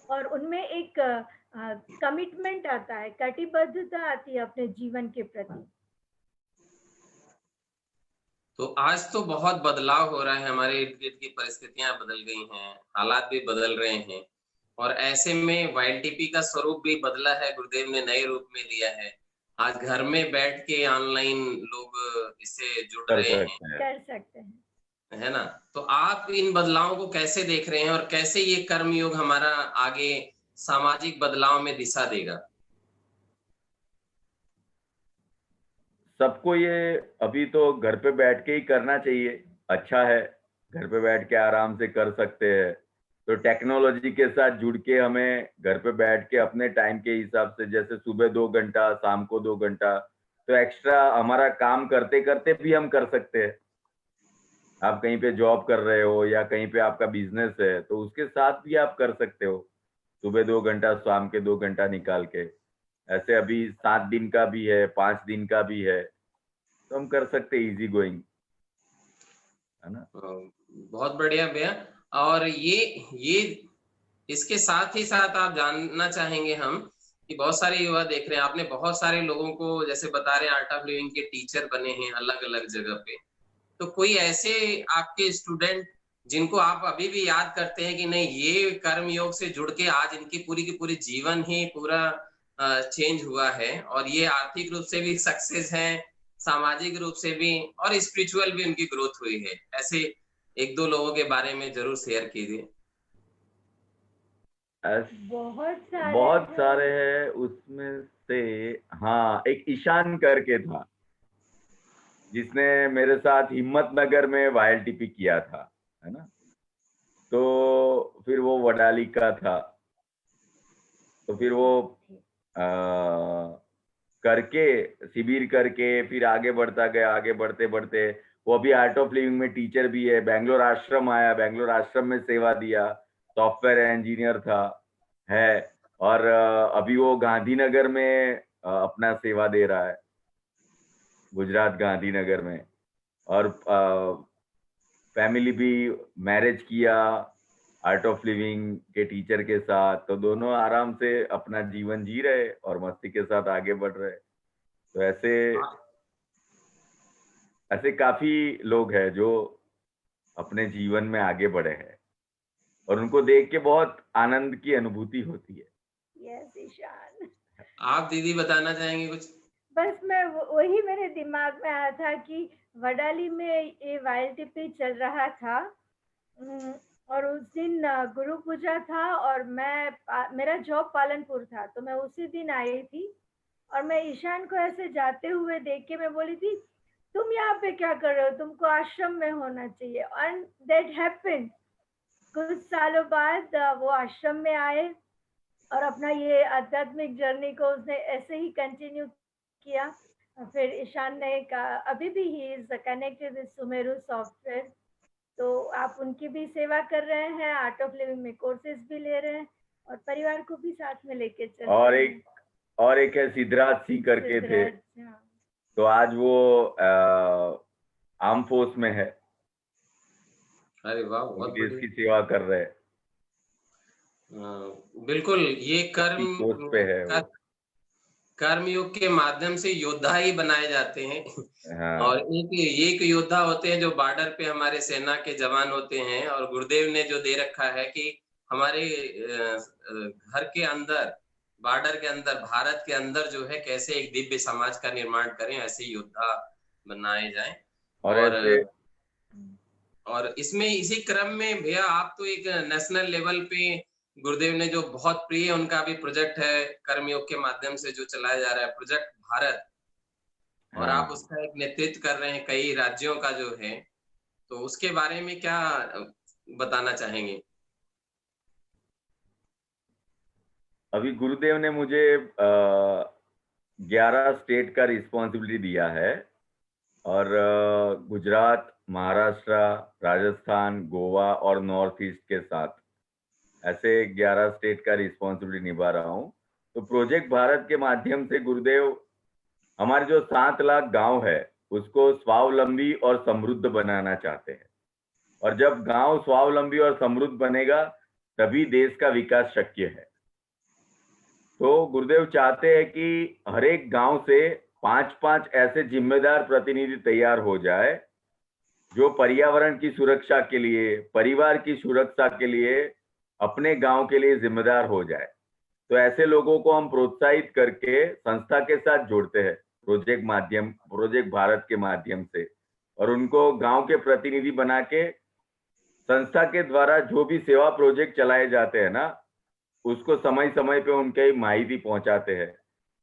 और उनमें एक कमिटमेंट आता है, कटिबद्धता आती है अपने जीवन के प्रति। तो आज तो बहुत बदलाव हो रहा है, हमारे इर्द गिर्द की परिस्थितियां बदल गई हैं, हालात भी बदल रहे हैं, और ऐसे में YLTP का स्वरूप भी बदला है, गुरुदेव ने नए रूप में लिया है। आज घर में बैठ के ऑनलाइन लोग इससे जुड़ कर रहे हैं, सकते हैं, है ना। तो आप इन बदलावों को कैसे देख रहे हैं, और कैसे ये कर्मयोग हमारा आगे सामाजिक बदलाव में दिशा देगा? सबको ये अभी तो घर पे बैठ के ही करना चाहिए, अच्छा है, घर पे बैठ के आराम से कर सकते हैं। तो टेक्नोलॉजी के साथ जुड़ के हमें घर पे बैठ के अपने टाइम के हिसाब से, जैसे सुबह 2 घंटा, शाम को 2 घंटा, तो एक्स्ट्रा हमारा काम करते करते भी हम कर सकते हैं। आप कहीं पे जॉब कर रहे हो या कहीं पे आपका बिजनेस है, तो उसके साथ भी आप कर सकते हो, सुबह 2 घंटा, शाम के 2 घंटा निकाल के। ऐसे अभी 7 दिन का भी है, 5 दिन का भी है, तो हम कर सकते हैं, इजी गोइंग, है ना। बहुत बढ़िया भैया। और ये इसके साथ ही साथ आप जानना चाहेंगे हम कि बहुत सारे युवा देख रहे हैं, आपने बहुत सारे लोगों को जैसे बता रहे हैं आर्ट ऑफ लिविंग के टीचर बने हैं अलग अलग जगह पे, तो कोई ऐसे आपके स्टूडेंट जिनको आप अभी भी याद करते हैं कि नहीं, ये कर्म योग से जुड़ के आज इनकी पूरी की पूरी जीवन ही पूरा चेंज हुआ है, और ये आर्थिक रूप से भी सक्सेस है, सामाजिक रूप से भी, और स्पिरिचुअल भी उनकी ग्रोथ हुई है? ऐसे 1-2 लोगों के बारे में जरूर शेयर कीजिए। बहुत सारे हैं उसमें से। हाँ, एक ईशान करके था जिसने मेरे साथ हिम्मतनगर में YLTP किया था, है ना। तो फिर वो वडाली का था, तो फिर वो करके शिविर करके फिर आगे बढ़ता गया, आगे बढ़ते बढ़ते वो अभी आर्ट ऑफ लिविंग में टीचर भी है। बेंगलोर आश्रम आया, बेंगलोर आश्रम में सेवा दिया, सॉफ्टवेयर इंजीनियर था, है। और अभी वो गांधीनगर में अपना सेवा दे रहा है, गुजरात गांधीनगर में। और फैमिली भी मैरिज किया आर्ट ऑफ लिविंग के टीचर के साथ, तो दोनों आराम से अपना जीवन जी रहे और मस्ती के साथ आगे बढ़ रहे। तो ऐसे काफी लोग हैं जो अपने जीवन में आगे बढ़े हैं और उनको देख के बहुत आनंद की अनुभूति होती है। यस ईशान, आप दीदी बताना चाहेंगे कुछ? बस मैं वही मेरे दिमाग में आया था कि वडाली में ये YLTP चल रहा था और उस दिन गुरु पूजा था और मेरा जॉब पालनपुर था, तो मैं उसी दिन आई थी और मैं ईशान को ऐसे जाते हुए देख के मैं बोली थी तुम यहाँ पे क्या कर रहे हो, तुमको आश्रम में होना चाहिए। And that happened. कुछ सालों बाद वो आश्रम में आए और अपना ये आध्यात्मिक जर्नी को उसने ऐसे ही कंटिन्यू किया। फिर ईशान ने कहा अभी भी he is connected with Sumeru software, तो आप उनकी भी सेवा कर रहे हैं, आर्ट ऑफ लिविंग में कोर्सेज भी ले रहे हैं और परिवार को भी साथ में लेके चल रहे हैं। और एक है सिद्धराज सिंह करके थे, तो आज वो आर्म फोर्स में है। अरे वाह, बहुत देश की सेवा कर रहे हैं। बिल्कुल, ये कर्म योग के माध्यम से योद्धा ही बनाए जाते हैं। हाँ। और एक योद्धा होते हैं जो बॉर्डर पे हमारे सेना के जवान होते हैं, और गुरुदेव ने जो दे रखा है कि हमारे घर के अंदर, बॉर्डर के अंदर, भारत के अंदर जो है कैसे एक दिव्य समाज का निर्माण करें, ऐसे योद्धा बनाए जाएं। और इसमें इसी क्रम में भैया आप तो एक नेशनल लेवल पे गुरुदेव ने जो बहुत प्रिय उनका भी प्रोजेक्ट है कर्मयोग के माध्यम से जो चलाया जा रहा है, प्रोजेक्ट भारत, और आप उसका एक नेतृत्व कर रहे हैं कई राज्यों का जो है, तो उसके बारे में क्या बताना चाहेंगे? अभी गुरुदेव ने मुझे 11 स्टेट का रिस्पॉन्सिबिलिटी दिया है और गुजरात, महाराष्ट्र, राजस्थान, गोवा और नॉर्थ ईस्ट के साथ ऐसे 11 स्टेट का रिस्पॉन्सिबिलिटी निभा रहा हूं। तो प्रोजेक्ट भारत के माध्यम से गुरुदेव हमारे जो 7 लाख गांव है उसको स्वावलंबी और समृद्ध बनाना चाहते हैं, और जब गांव स्वावलंबी और समृद्ध बनेगा तभी देश का विकास शक्य है। तो गुरुदेव चाहते हैं कि हर एक गांव से 5-5 ऐसे जिम्मेदार प्रतिनिधि तैयार हो जाए जो पर्यावरण की सुरक्षा के लिए, परिवार की सुरक्षा के लिए, अपने गांव के लिए जिम्मेदार हो जाए। तो ऐसे लोगों को हम प्रोत्साहित करके संस्था के साथ जोड़ते हैं प्रोजेक्ट भारत के माध्यम से, और उनको गांव के प्रतिनिधि बना के संस्था के द्वारा जो भी सेवा प्रोजेक्ट चलाए जाते हैं ना, उसको समय समय पे उनके माहिती पहुंचाते हैं,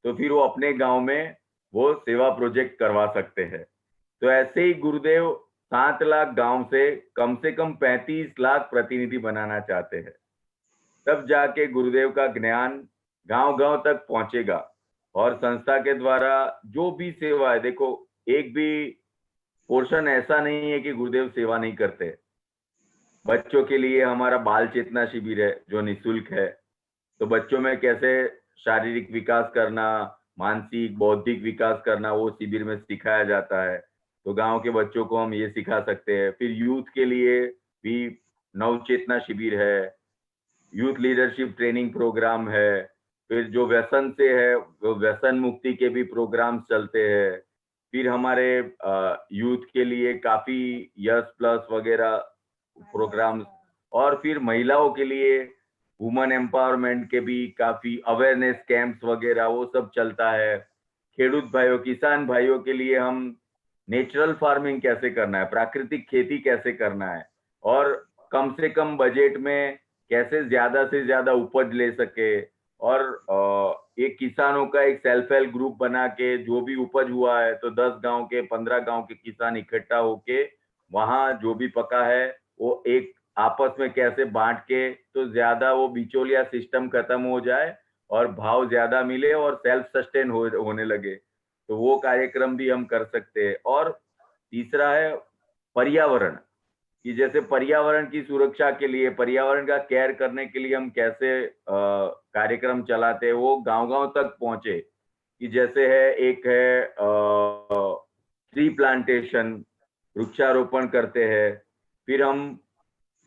तो फिर वो अपने गांव में वो सेवा प्रोजेक्ट करवा सकते हैं। तो ऐसे ही गुरुदेव 7 लाख गांव से कम 35 लाख प्रतिनिधि बनाना चाहते हैं, तब जाके गुरुदेव का ज्ञान गांव-गांव तक पहुंचेगा। और संस्था के द्वारा जो भी सेवा है, देखो एक भी पोर्शन ऐसा नहीं है कि गुरुदेव सेवा नहीं करते। बच्चों के लिए हमारा बाल चेतना शिविर है जो निःशुल्क है, तो बच्चों में कैसे शारीरिक विकास करना, मानसिक बौद्धिक विकास करना वो शिविर में सिखाया जाता है, तो गांव के बच्चों को हम ये सिखा सकते हैं। फिर यूथ के लिए भी नव चेतना शिविर है, यूथ लीडरशिप ट्रेनिंग प्रोग्राम है, फिर जो व्यसन से है वो व्यसन मुक्ति के भी प्रोग्राम चलते हैं। फिर हमारे यूथ के लिए काफी यस प्लस वगैरह प्रोग्राम्स, और फिर महिलाओं के लिए वुमेन एम्पावरमेंट के भी काफी अवेयरनेस कैंप्स वगैरह वो सब चलता है। खेडूत भाइयों, किसान भाइयों के लिए हम नेचुरल फार्मिंग कैसे करना है, प्राकृतिक खेती कैसे करना है, और कम से कम बजट में कैसे ज्यादा से ज्यादा उपज ले सके, और एक किसानों का एक सेल्फ हेल्प ग्रुप बना के जो भी उपज हुआ है तो 10 गांव के 15 गांव के किसान इकट्ठा होके वहां जो भी पका है वो एक आपस में कैसे बांट के, तो ज्यादा वो बिचौलिया सिस्टम खत्म हो जाए और भाव ज्यादा मिले और सेल्फ सस्टेन होने लगे, तो वो कार्यक्रम भी हम कर सकते हैं। और तीसरा है पर्यावरण, कि जैसे पर्यावरण की सुरक्षा के लिए, पर्यावरण का केयर करने के लिए हम कैसे कार्यक्रम चलाते हैं वो गांव-गांव तक पहुंचे, कि जैसे है एक है ट्री प्लांटेशन, वृक्षारोपण करते हैं, फिर हम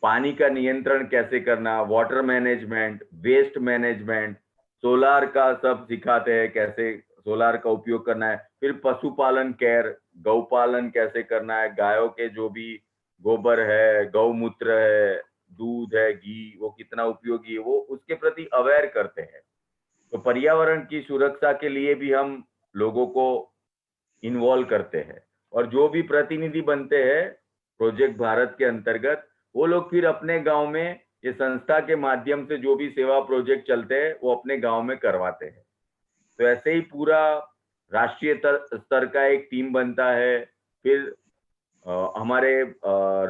पानी का नियंत्रण कैसे करना, water management, waste management, solar का सब सिखाते हैं कैसे सोलार का उपयोग करना है। फिर पशुपालन केयर, गौपालन कैसे करना है, गायों के जो भी गोबर है, गौमूत्र है, दूध है, घी, वो कितना उपयोगी है, वो उसके प्रति अवेयर करते हैं। तो पर्यावरण की सुरक्षा के लिए भी हम लोगों को इन्वॉल्व करते हैं। और जो भी प्रतिनिधि बनते हैं प्रोजेक्ट भारत के अंतर्गत, वो लोग फिर अपने गांव में ये संस्था के माध्यम से जो भी सेवा प्रोजेक्ट चलते हैं वो अपने गांव में करवाते हैं। तो ऐसे ही पूरा राष्ट्रीय स्तर का एक टीम बनता है, फिर हमारे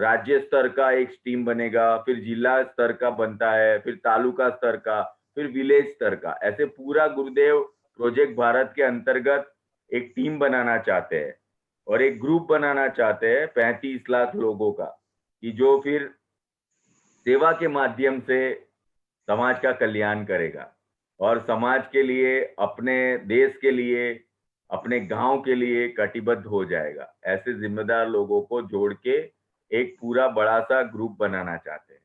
राज्य स्तर का एक टीम बनेगा, फिर जिला स्तर का बनता है, फिर तालुका स्तर का, फिर विलेज स्तर का। ऐसे पूरा गुरुदेव प्रोजेक्ट भारत के अंतर्गत एक टीम बनाना चाहते हैं और एक ग्रुप बनाना चाहते हैं 35 लाख लोगों का, कि जो फिर सेवा के माध्यम से समाज का कल्याण करेगा और समाज के लिए, अपने देश के लिए, अपने गांव के लिए कटिबद्ध हो जाएगा। ऐसे जिम्मेदार लोगों को जोड़ के एक पूरा बड़ा सा ग्रुप बनाना चाहते हैं,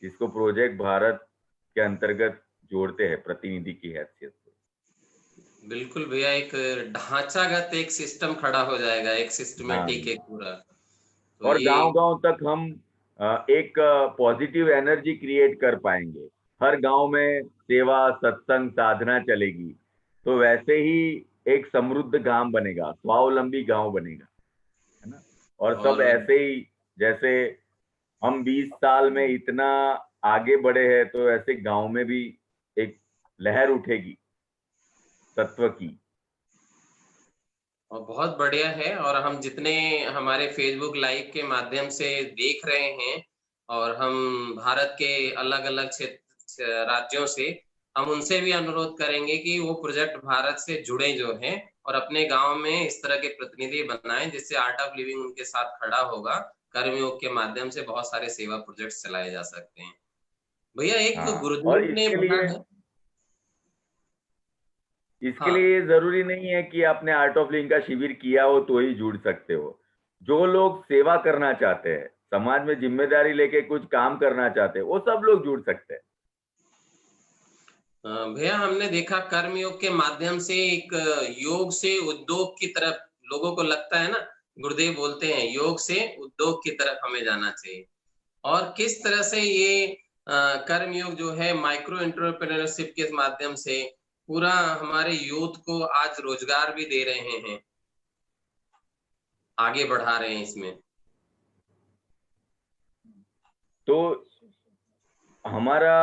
जिसको प्रोजेक्ट भारत के अंतर्गत जोड़ते हैं प्रतिनिधि की हैसियत से। बिल्कुल भैया, एक ढांचागत एक सिस्टम खड़ा हो जाएगा, एक सिस्टमेटिक एक पूरा। तो और ये गांव-गांव तक हम एक पॉजिटिव एनर्जी क्रिएट कर पाएंगे। हर गांव में सेवा, सत्संग, साधना चलेगी, तो वैसे ही एक समृद्ध गांव बनेगा, स्वावलंबी गांव बनेगा, है ना। और सब और ऐसे ही, जैसे हम 20 साल में इतना आगे बढ़े हैं, तो ऐसे गांव में भी एक लहर उठेगी तत्व की। और बहुत बढ़िया है। और हम जितने हमारे फेसबुक लाइव के माध्यम से देख रहे हैं, और हम भारत के अलग-अलग क्षेत्र राज्यों से, हम उनसे भी अनुरोध करेंगे कि वो प्रोजेक्ट भारत से जुड़े जो हैं और अपने गांव में इस तरह के प्रतिनिधि बनाएं, जिससे आर्ट ऑफ लिविंग उनके साथ खड़ा होगा। कर्मयोग के माध्यम से बहुत सारे सेवा प्रोजेक्ट चलाए जा सकते हैं। भैया एक और गुरुदेव ने इसके लिए जरूरी नहीं है कि आपने आर्ट ऑफ लिविंग का शिविर किया हो तो ही जुड़ सकते हो। जो लोग सेवा करना चाहते हैं, समाज में जिम्मेदारी लेके कुछ काम करना चाहते हैं, वो सब लोग जुड़ सकते हैं। भैया हमने देखा कर्मयोग के माध्यम से एक योग से उद्योग की तरफ लोगों को लगता है ना, गुरुदेव बोलते हैं योग से उद्योग की तरफ हमें जाना चाहिए। और किस तरह से ये कर्मयोग जो है माइक्रो एंटरप्रेन्योरशिप के माध्यम से पूरा हमारे यूथ को आज रोजगार भी दे रहे हैं, आगे बढ़ा रहे हैं इसमें। तो हमारा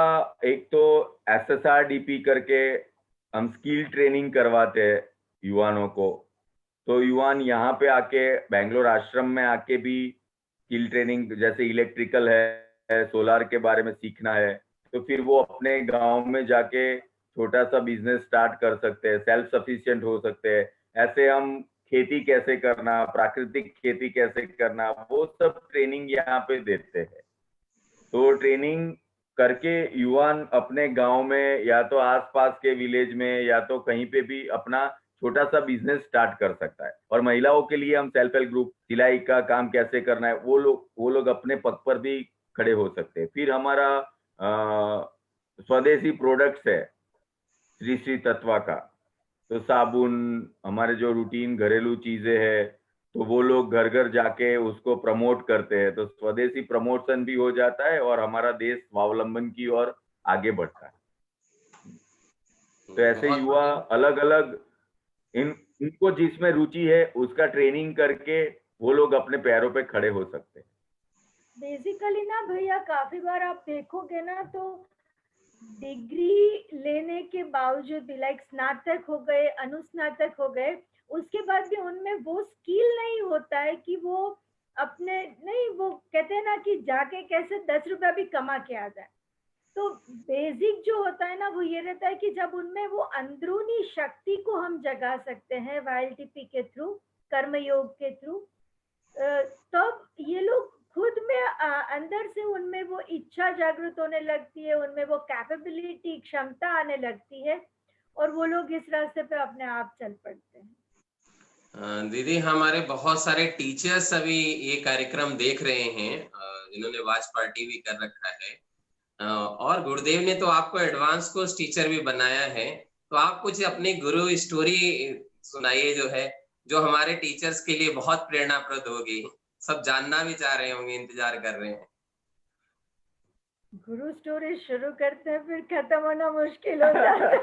एक तो SSRDP करके हम स्किल ट्रेनिंग करवाते हैं युवाओं को। तो युवान यहाँ पे आके बेंगलोर आश्रम में आके भी स्किल ट्रेनिंग, जैसे इलेक्ट्रिकल है, सोलार के बारे में सीखना है, तो फिर वो अपने गांव में जाके छोटा सा बिजनेस स्टार्ट कर सकते हैं, सेल्फ सफिशिएंट हो सकते हैं। ऐसे हम खेती कैसे करना, प्राकृतिक खेती कैसे करना, वो सब ट्रेनिंग यहाँ पे देते हैं। तो ट्रेनिंग करके युवान अपने गांव में या तो आसपास के विलेज में या तो कहीं पे भी अपना छोटा सा बिजनेस स्टार्ट कर सकता है। और महिलाओं के लिए हम सेल्फ हेल्प ग्रुप, सिलाई का काम कैसे करना है, वो लोग अपने पग पर भी खड़े हो सकते हैं। फिर हमारा स्वदेशी प्रोडक्ट्स है श्री श्री तत्वा का, तो साबुन, हमारे जो रूटीन घरेलू चीजें है, तो वो लोग घर घर जाके उसको प्रमोट करते हैं। तो स्वदेशी प्रमोशन भी हो जाता है और हमारा देश स्वावलंबन की ओर आगे बढ़ता है। तो ऐसे युवा अलग अलग इनको जिसमें रुचि है उसका ट्रेनिंग करके वो लोग अपने पैरों पे खड़े हो सकते हैं। बेसिकली ना भैया, काफी बार आप देखोगे ना तो डिग्री लेने के बावजूद भी, लाइक स्नातक हो गए, अनुस्नातक हो गए, उसके बाद भी उनमें वो स्किल नहीं होता है कि वो अपने, नहीं, वो कहते हैं ना कि जाके कैसे 10 रुपया भी कमा के आ जाए। तो बेसिक जो होता है ना वो ये रहता है कि जब उनमें वो अंदरूनी शक्ति को हम जगा सकते हैं YLTP के थ्रू, कर्मयोग के थ्रू, तब ये लोग खुद में अंदर से उनमें वो इच्छा जागृत होने लगती है, उनमें वो कैपेबिलिटी, क्षमता आने लगती है और वो लोग इस रास्ते पे अपने आप चल पड़ते हैं। दीदी, हमारे बहुत सारे टीचर्स अभी ये कार्यक्रम देख रहे हैं, जिन्होंने वॉच पार्टी भी कर रखा है। और गुरुदेव ने तो आपको एडवांस कोर्स टीचर भी बनाया है, तो आप कुछ अपनी गुरु स्टोरी सुनाइए जो है, जो हमारे टीचर्स के लिए बहुत प्रेरणाप्रद होगी। सब जानना भी चाह रहे होंगे, इंतजार कर रहे हैं। गुरु स्टोरी शुरू करते हैं फिर खत्म होना मुश्किल हो जाता है।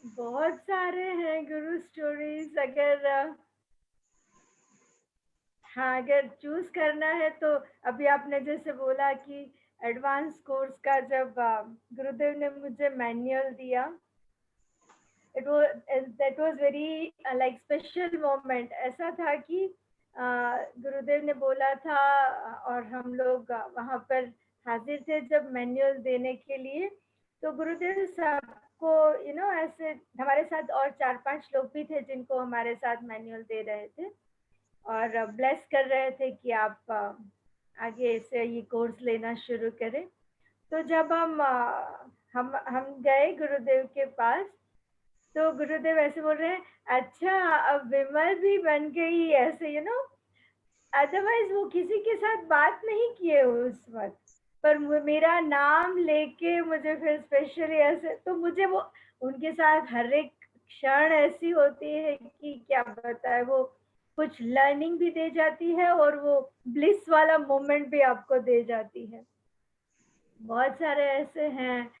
बहुत सारे हैं गुरु स्टोरीज। अगर चूज करना है तो अभी आपने जैसे बोला कि एडवांस कोर्स का जब गुरुदेव ने मुझे मैनुअल दिया, that was very like special moment। ऐसा था कि गुरुदेव ने बोला था और हम लोग वहाँ पर हाजिर थे जब मैनुअल देने के लिए। तो गुरुदेव सबको ऐसे हमारे साथ और 4-5 लोग भी थे जिनको हमारे साथ मैनुअल दे रहे थे और ब्लेस कर रहे थे कि आप आगे से ये कोर्स लेना शुरू करें। तो जब हम गए गुरुदेव के पास, तो गुरुदेव ऐसे बोल रहे हैं, अच्छा अब विमल भी बन गई ऐसे, अदरवाइज वो किसी के साथ बात नहीं किए उस वक्त, पर मेरा नाम लेके मुझे फिर स्पेशली ऐसे, तो मुझे वो उनके साथ हर एक क्षण ऐसी होती है कि क्या बताए, वो कुछ लर्निंग भी दे जाती है और वो ब्लिस वाला मोमेंट भी आपको दे जाती है। बहुत सारे ऐसे हैं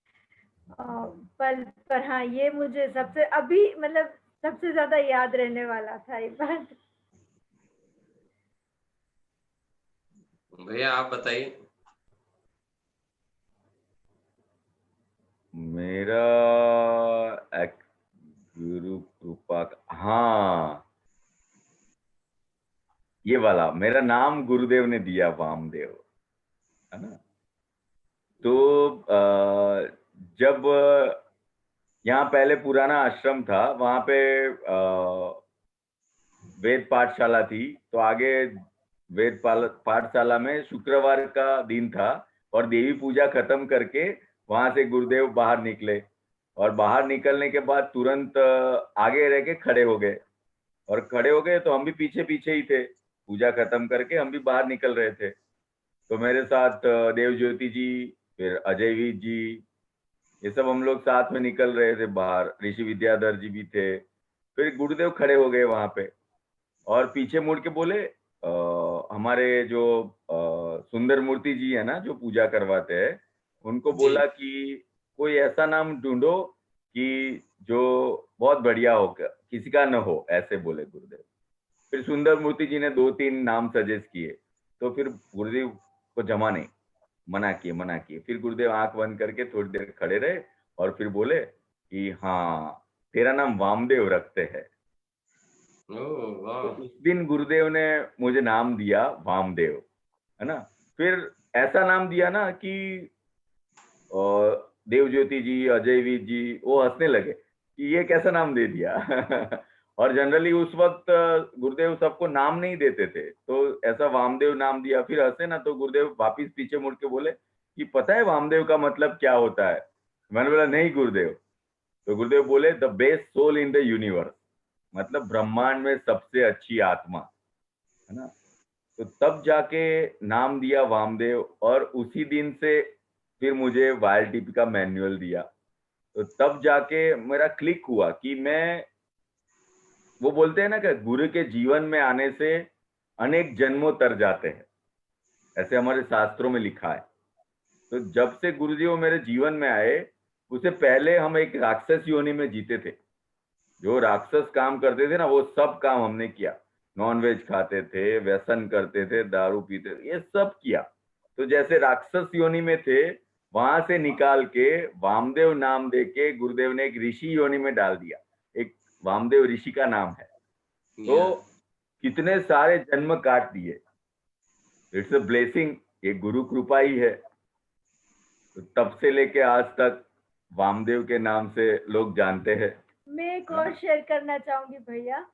पर हाँ, ये मुझे सबसे अभी मतलब सबसे ज्यादा याद रहने वाला था ये बात। भैया आप बताइए। मेरा गुरु कृपा, हाँ ये वाला, मेरा नाम गुरुदेव ने दिया वामदेव, है ना। तो जब यहाँ पहले पुराना आश्रम था, वहां पे वेद पाठशाला थी, तो आगे वेद पाठशाला में शुक्रवार का दिन था और देवी पूजा खत्म करके वहां से गुरुदेव बाहर निकले और बाहर निकलने के बाद तुरंत आगे रह के खड़े हो गए और खड़े हो गए तो हम भी पीछे पीछे ही थे, पूजा खत्म करके हम भी बाहर निकल रहे थे। तो मेरे साथ देव ज्योति जी, फिर अजयवीर जी, ये सब हम लोग साथ में निकल रहे थे बाहर, ऋषि विद्याधर जी भी थे। फिर गुरुदेव खड़े हो गए वहां पे और पीछे मुड़ के बोले, हमारे जो सुंदर मूर्ति जी है ना जो पूजा करवाते हैं, उनको बोला कि कोई ऐसा नाम ढूंढो कि जो बहुत बढ़िया हो, किसी का न हो, ऐसे बोले गुरुदेव। फिर सुंदर मूर्ति जी ने 2-3 नाम सजेस्ट किए, तो फिर गुरुदेव को जमा नहीं, मना किए। फिर गुरुदेव आंख बंद करके थोड़ी देर खड़े रहे और फिर बोले कि हाँ तेरा नाम वामदेव रखते हैं। तो उस दिन गुरुदेव ने मुझे नाम दिया वामदेव, है ना। फिर ऐसा नाम दिया ना कि देव ज्योति जी, अजयवीर जी वो हंसने लगे कि ये कैसा नाम दे दिया। और जनरली उस वक्त गुरुदेव सबको नाम नहीं देते थे, तो ऐसा वामदेव नाम दिया। फिर हंसे ना तो गुरुदेव वापिस पीछे मुड़ के बोले कि पता है वामदेव का मतलब क्या होता है? मैंने बोला नहीं गुरुदेव। तो गुरुदेव बोले the best soul in the universe, मतलब ब्रह्मांड में सबसे अच्छी आत्मा, है ना। तो तब जाके नाम दिया वामदेव और उसी दिन से फिर मुझे YLTP का मैनुअल दिया। तो तब जाके मेरा क्लिक हुआ कि मैं, वो बोलते हैं ना कि गुरु के जीवन में आने से अनेक जन्मों तर जाते हैं, ऐसे हमारे शास्त्रों में लिखा है। तो जब से गुरुजी वो मेरे जीवन में आए, उससे पहले हम एक राक्षस योनि में जीते थे। जो राक्षस काम करते थे ना, वो सब काम हमने किया। नॉनवेज खाते थे, व्यसन करते थे, दारू पीते थे, ये सब किया। तो जैसे राक्षस योनि में थे, वहां से निकाल के वामदेव नाम देके गुरुदेव ने एक ऋषि योनि में डाल दिया। एक वामदेव ऋषि का नाम है। तो कितने सारे जन्म काट दिए। इट्स अ ब्लेसिंग, ये गुरु कृपा ही है। तो तब से लेके आज तक वामदेव के नाम से लोग जानते हैं। मैं एक और शेयर करना चाहूंगी भैया।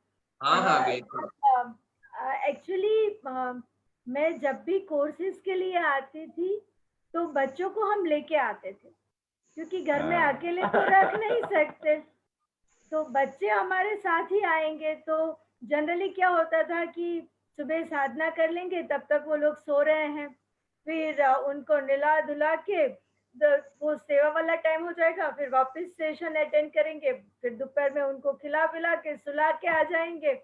हाँ बिल्कुल। एक्चुअली मैं जब भी कोर्सेज के लिए आती थी तो बच्चों को हम लेके आते थे, क्योंकि घर में अकेले तो रख नहीं सकते, तो बच्चे हमारे साथ ही आएंगे। तो जनरली क्या होता था कि सुबह साधना कर लेंगे, तब तक वो लोग सो रहे हैं, फिर उनको नहला धुला के वो सेवा वाला टाइम हो जाएगा, फिर वापस सेशन अटेंड करेंगे, फिर दोपहर में उनको खिला पिला के सुला के आ जाएंगे।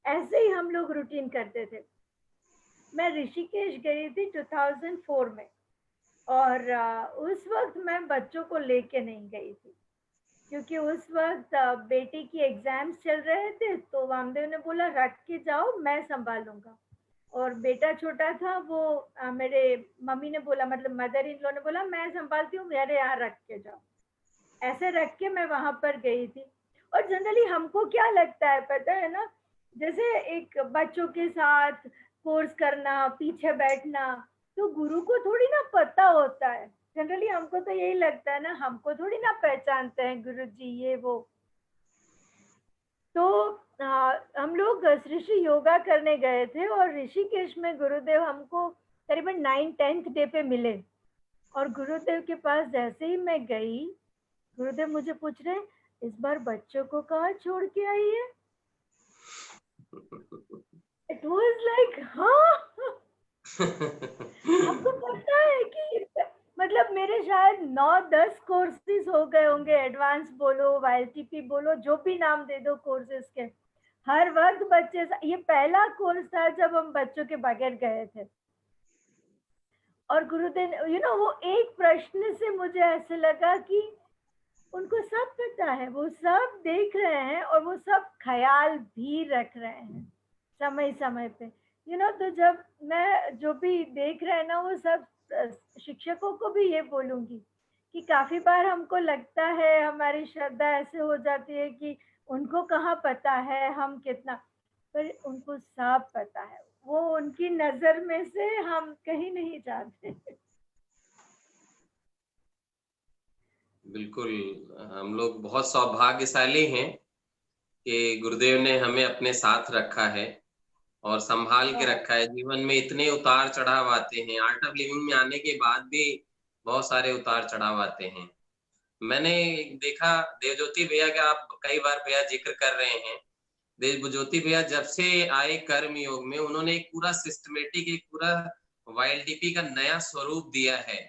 ऐसे ही हम लोग रूटीन करते थे। मैं ऋषिकेश गई थी 2004 में, और उस वक्त मैं बच्चों को लेके नहीं गई थी, क्योंकि उस वक्त बेटी की एग्जाम्स चल रहे थे, तो वामदेव ने बोला रख के जाओ, मैं संभालूंगा। और बेटा छोटा था, वो मेरे मम्मी ने बोला, मतलब मदर इन लॉ ने बोला मैं संभालती हूँ, मेरे यहाँ रख के जाओ। ऐसे रख के मैं वहां पर गई थी। और जनरली हमको क्या लगता है पता है ना, जैसे एक बच्चों के साथ कोर्स करना, पीछे बैठना, तो गुरु को थोड़ी ना पता होता है। जनरली हमको तो यही लगता है ना, हमको थोड़ी ना पहचानते हैं गुरु जी ये वो। तो हम लोग श्री श्री योगा करने गए थे, और ऋषिकेश में गुरुदेव हमको करीबन 9-10th डे पे मिले। और गुरुदेव के पास जैसे ही मैं गई, गुरुदेव मुझे पूछ रहे, इस बार बच्चों को कहाँ छोड़ के आई है? इट वाज लाइक हाँ। आपको पता है कि मतलब मेरे शायद 9-10 कोर्सेज हो गए होंगे, एडवांस बोलो, YLTP बोलो, जो भी नाम दे दो कोर्सेज के। हर वक्त बच्चे, ये पहला कोर्स था जब हम बच्चों के बगैर गए थे। और गुरुदेव वो एक प्रश्न से मुझे ऐसे लगा कि उनको सब पता है, वो सब देख रहे हैं, और वो सब ख्याल भी रख रहे हैं समय समय पे। तो जब मैं जो भी देख रहे हैं ना, वो सब शिक्षकों को भी ये बोलूंगी कि काफी बार हमको लगता है, हमारी श्रद्धा ऐसे हो जाती है कि उनको कहाँ पता है हम कितना, पर उनको सब पता है। वो उनकी नजर में से हम कहीं नहीं जाते। बिल्कुल, हम लोग बहुत सौभाग्यशाली हैं कि गुरुदेव ने हमें अपने साथ रखा है और संभाल के रखा है। जीवन में इतने उतार चढ़ाव आते हैं, आर्ट ऑफ लिविंग में आने के बाद भी बहुत सारे उतार चढ़ाव आते हैं। मैंने देखा देवज्योति भैया का, आप कई बार भैया जिक्र कर रहे हैं, देवज्योति भैया जब से आए कर्म योग में, उन्होंने एक पूरा सिस्टमेटिक, एक पूरा YLTP का नया स्वरूप दिया है।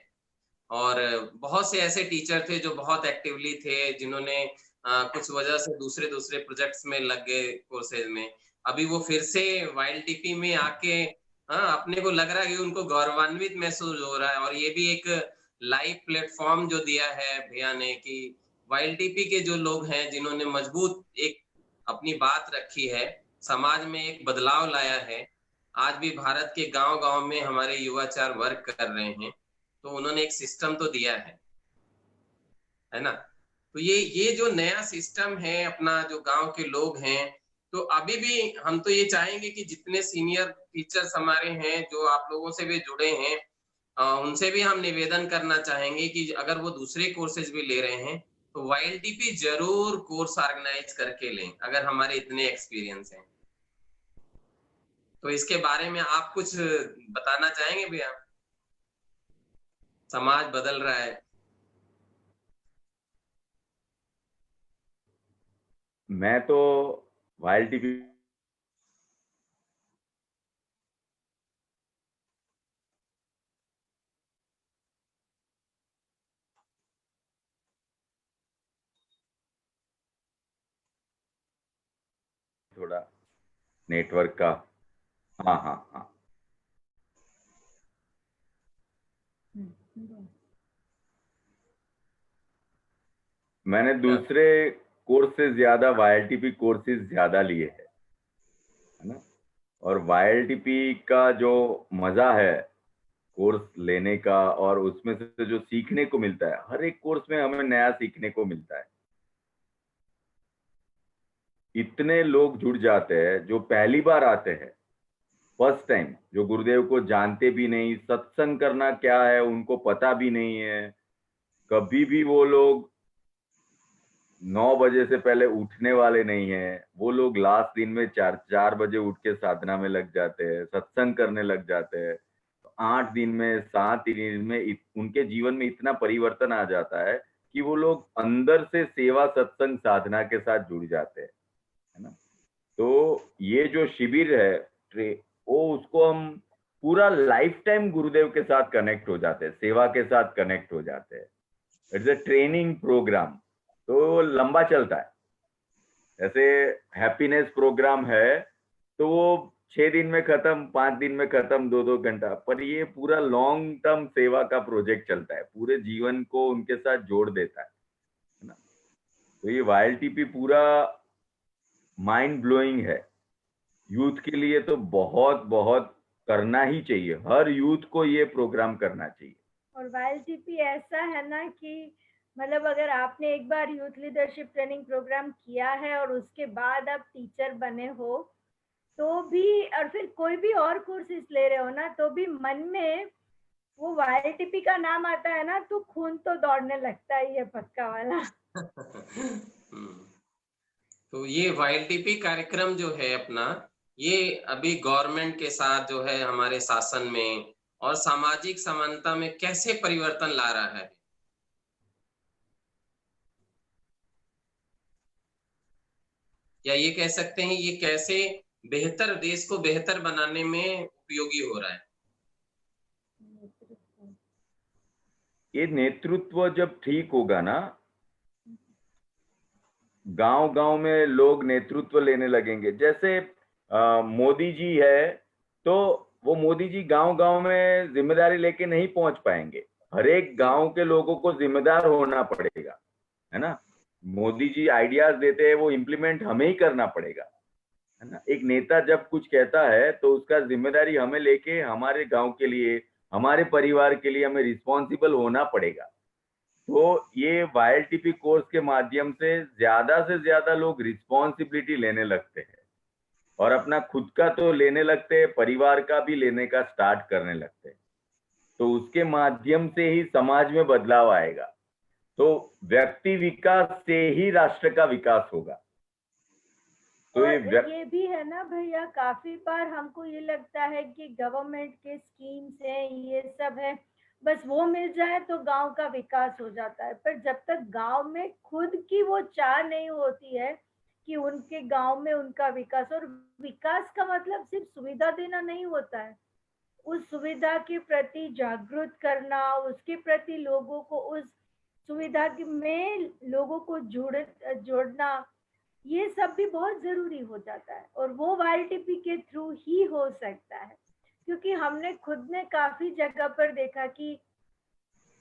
और बहुत से ऐसे टीचर थे जो बहुत एक्टिवली थे, जिन्होंने कुछ वजह से दूसरे दूसरे प्रोजेक्ट्स में लग गए कोर्सेज में। अभी वो फिर से YLTP में आके अपने को लग रहा है कि उनको गौरवान्वित महसूस हो रहा है। और ये भी एक लाइव प्लेटफॉर्म जो दिया है भैया ने, कि YLTP के जो लोग हैं जिन्होंने मजबूत एक अपनी बात रखी है, समाज में एक बदलाव लाया है। आज भी भारत के गांव-गांव में हमारे युवाचार वर्क कर रहे हैं, तो उन्होंने एक सिस्टम तो दिया है ना। तो ये जो नया सिस्टम है अपना, जो गांव के लोग हैं, तो अभी भी हम तो ये चाहेंगे कि जितने सीनियर टीचर्स हमारे हैं, जो आप लोगों से भी जुड़े हैं, उनसे भी हम निवेदन करना चाहेंगे कि अगर वो दूसरे कोर्सेज भी ले रहे हैं, तो YLTP जरूर कोर्स ऑर्गेनाइज करके लें, अगर हमारे इतने एक्सपीरियंस हैं। तो इसके बारे में आप कुछ बताना चाहेंगे भैया? समाज बदल रहा है। मैं तो YLTP थोड़ा नेटवर्क का, हाँ हाँ हाँ, मैंने दूसरे कोर्स से ज्यादा YLTP कोर्सेज ज्यादा लिए है ना। और YLTP का जो मजा है कोर्स लेने का, और उसमें से जो सीखने को मिलता है, हर एक कोर्स में हमें नया सीखने को मिलता है। इतने लोग जुड़ जाते हैं जो पहली बार आते हैं, फर्स्ट टाइम, जो गुरुदेव को जानते भी नहीं, सत्संग करना क्या है उनको पता भी नहीं है। कभी भी वो लोग 9 बजे से पहले उठने वाले नहीं है। वो लोग लास्ट दिन में 4 बजे उठ के साधना में लग जाते हैं, सत्संग करने लग जाते हैं। तो 8 दिन में, 7 दिन में उनके जीवन में इतना परिवर्तन आ जाता है कि वो लोग अंदर से सेवा, सत्संग, साधना के साथ जुड़ जाते हैं, है ना। तो ये जो शिविर है वो उसको हम पूरा लाइफ टाइम गुरुदेव के साथ कनेक्ट हो जाते हैं, सेवा के साथ कनेक्ट हो जाते हैं। इट्स अ ट्रेनिंग प्रोग्राम, तो लंबा चलता है। जैसे हैप्पीनेस प्रोग्राम है तो वो 6 दिन में खत्म, 5 दिन में खत्म, 2-2 घंटा, पर ये पूरा लॉन्ग टर्म सेवा का प्रोजेक्ट चलता है, पूरे जीवन को उनके साथ जोड़ देता है ना। तो ये YLTP पूरा माइंड ब्लोइंग है यूथ के लिए, तो बहुत बहुत करना ही चाहिए, हर यूथ को ये प्रोग्राम करना चाहिए। और YLTP ऐसा है ना कि मतलब अगर आपने एक बार यूथ लीडरशिप ट्रेनिंग प्रोग्राम किया है और उसके बाद आप टीचर बने हो तो भी, और फिर कोई भी और कोर्सेज ले रहे हो ना, तो भी मन में वो YLTP का नाम आता है ना तो खून तो दौड़ने लगता है, ये पक्का वाला। तो ये YLTP कार्यक्रम जो है अपना, ये अभी गवर्नमेंट के साथ जो है हमारे शासन में और सामाजिक समानता में कैसे परिवर्तन ला रहा है? या ये कह सकते हैं ये कैसे बेहतर, देश को बेहतर बनाने में उपयोगी हो रहा है? ये नेतृत्व जब ठीक होगा ना, गांव गांव में लोग नेतृत्व लेने लगेंगे। जैसे मोदी जी है, तो वो मोदी जी गांव गांव में जिम्मेदारी लेके नहीं पहुंच पाएंगे, हर एक गांव के लोगों को जिम्मेदार होना पड़ेगा, है ना। मोदी जी आइडियाज देते हैं, वो इम्प्लीमेंट हमें ही करना पड़ेगा, है ना। एक नेता जब कुछ कहता है तो उसका जिम्मेदारी हमें लेके हमारे गांव के लिए, हमारे परिवार के लिए हमें रिस्पॉन्सिबल होना पड़ेगा। तो ये YLTP कोर्स के माध्यम से ज्यादा लोग रिस्पॉन्सिबिलिटी लेने लगते हैं और अपना खुद का तो लेने लगते हैं, परिवार का भी लेने का स्टार्ट करने लगते हैं। तो उसके माध्यम से ही समाज में बदलाव आएगा। तो व्यक्ति विकास से ही राष्ट्र का विकास होगा। तो ये भी है ना भैया, काफी बार हमको ये लगता है कि गवर्नमेंट के स्कीम्स हैं, ये सब है, बस वो मिल जाए तो गांव का विकास हो जाता है। पर जब तक गांव में खुद की वो चाह नहीं होती है कि उनके गांव में उनका विकास, और विकास का मतलब सिर्फ सुविधा देना नहीं होता है, उस सुविधा के प्रति जागरूक करना, उसके प्रति लोगों को उस सुविधा में लोगों को जोड़ना, ये सब भी बहुत जरूरी हो जाता है। और वो YLTP के थ्रू ही हो सकता है, क्योंकि हमने खुद ने काफी जगह पर देखा कि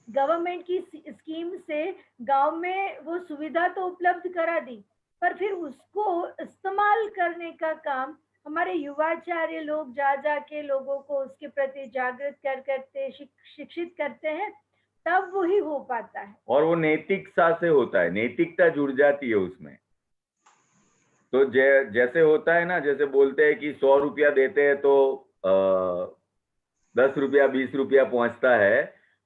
गवर्नमेंट की स्कीम से गांव में वो सुविधा तो उपलब्ध करा दी, पर फिर उसको इस्तेमाल करने का काम हमारे युवाचार्य लोग जा के लोगों को उसके प्रति जागृत करते, शिक्षित करते हैं, तब वो ही हो पाता है। और वो नैतिकता से होता है, नैतिकता जुड़ जाती है उसमें। तो जैसे होता है ना, जैसे बोलते हैं कि 100 रुपया देते हैं तो 10 रुपया 20 रुपया पहुंचता है,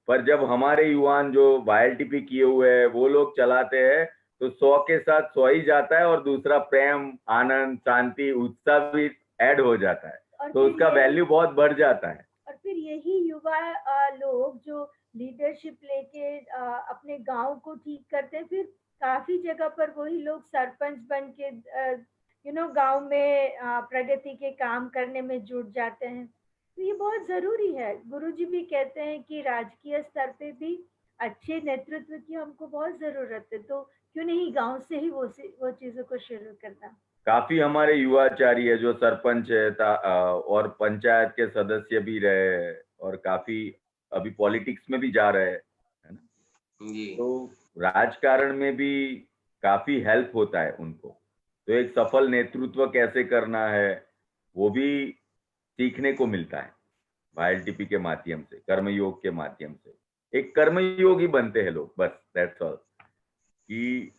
पर जब हमारे युवान जो YLTP किए हुए हैं वो लोग चलाते हैं तो 100 के साथ 100 ही जाता है और दूसरा प्रेम, आनंद, शांति, उत्साह भी ऐड हो जाता है, तो उसका वैल्यू बहुत बढ़ जाता है। और फिर यही युवा लोग जो लीडरशिप लेके अपने गांव को ठीक करते हैं, फिर काफी जगह पर वही लोग सरपंच बन के गांव में प्रगति के काम करने में जुट जाते हैं। तो ये बहुत जरूरी है। गुरुजी भी कहते हैं कि राजकीय स्तर पे भी अच्छे नेतृत्व की हमको बहुत जरूरत है, तो क्यों नहीं गांव से ही वो चीजों को शुरू करना। काफी हमारे युवाचारी है जो सरपंच है और पंचायत के सदस्य भी रहे और काफी अभी पॉलिटिक्स में भी जा रहे हैं, है ना। तो राजकारण में भी काफी हेल्प होता है उनको। तो एक सफल नेतृत्व कैसे करना है वो भी सीखने को मिलता है YLTP के माध्यम से, कर्मयोग के माध्यम से। एक कर्मयोगी बनते हैं लोग, बस दैट्स ऑल। कि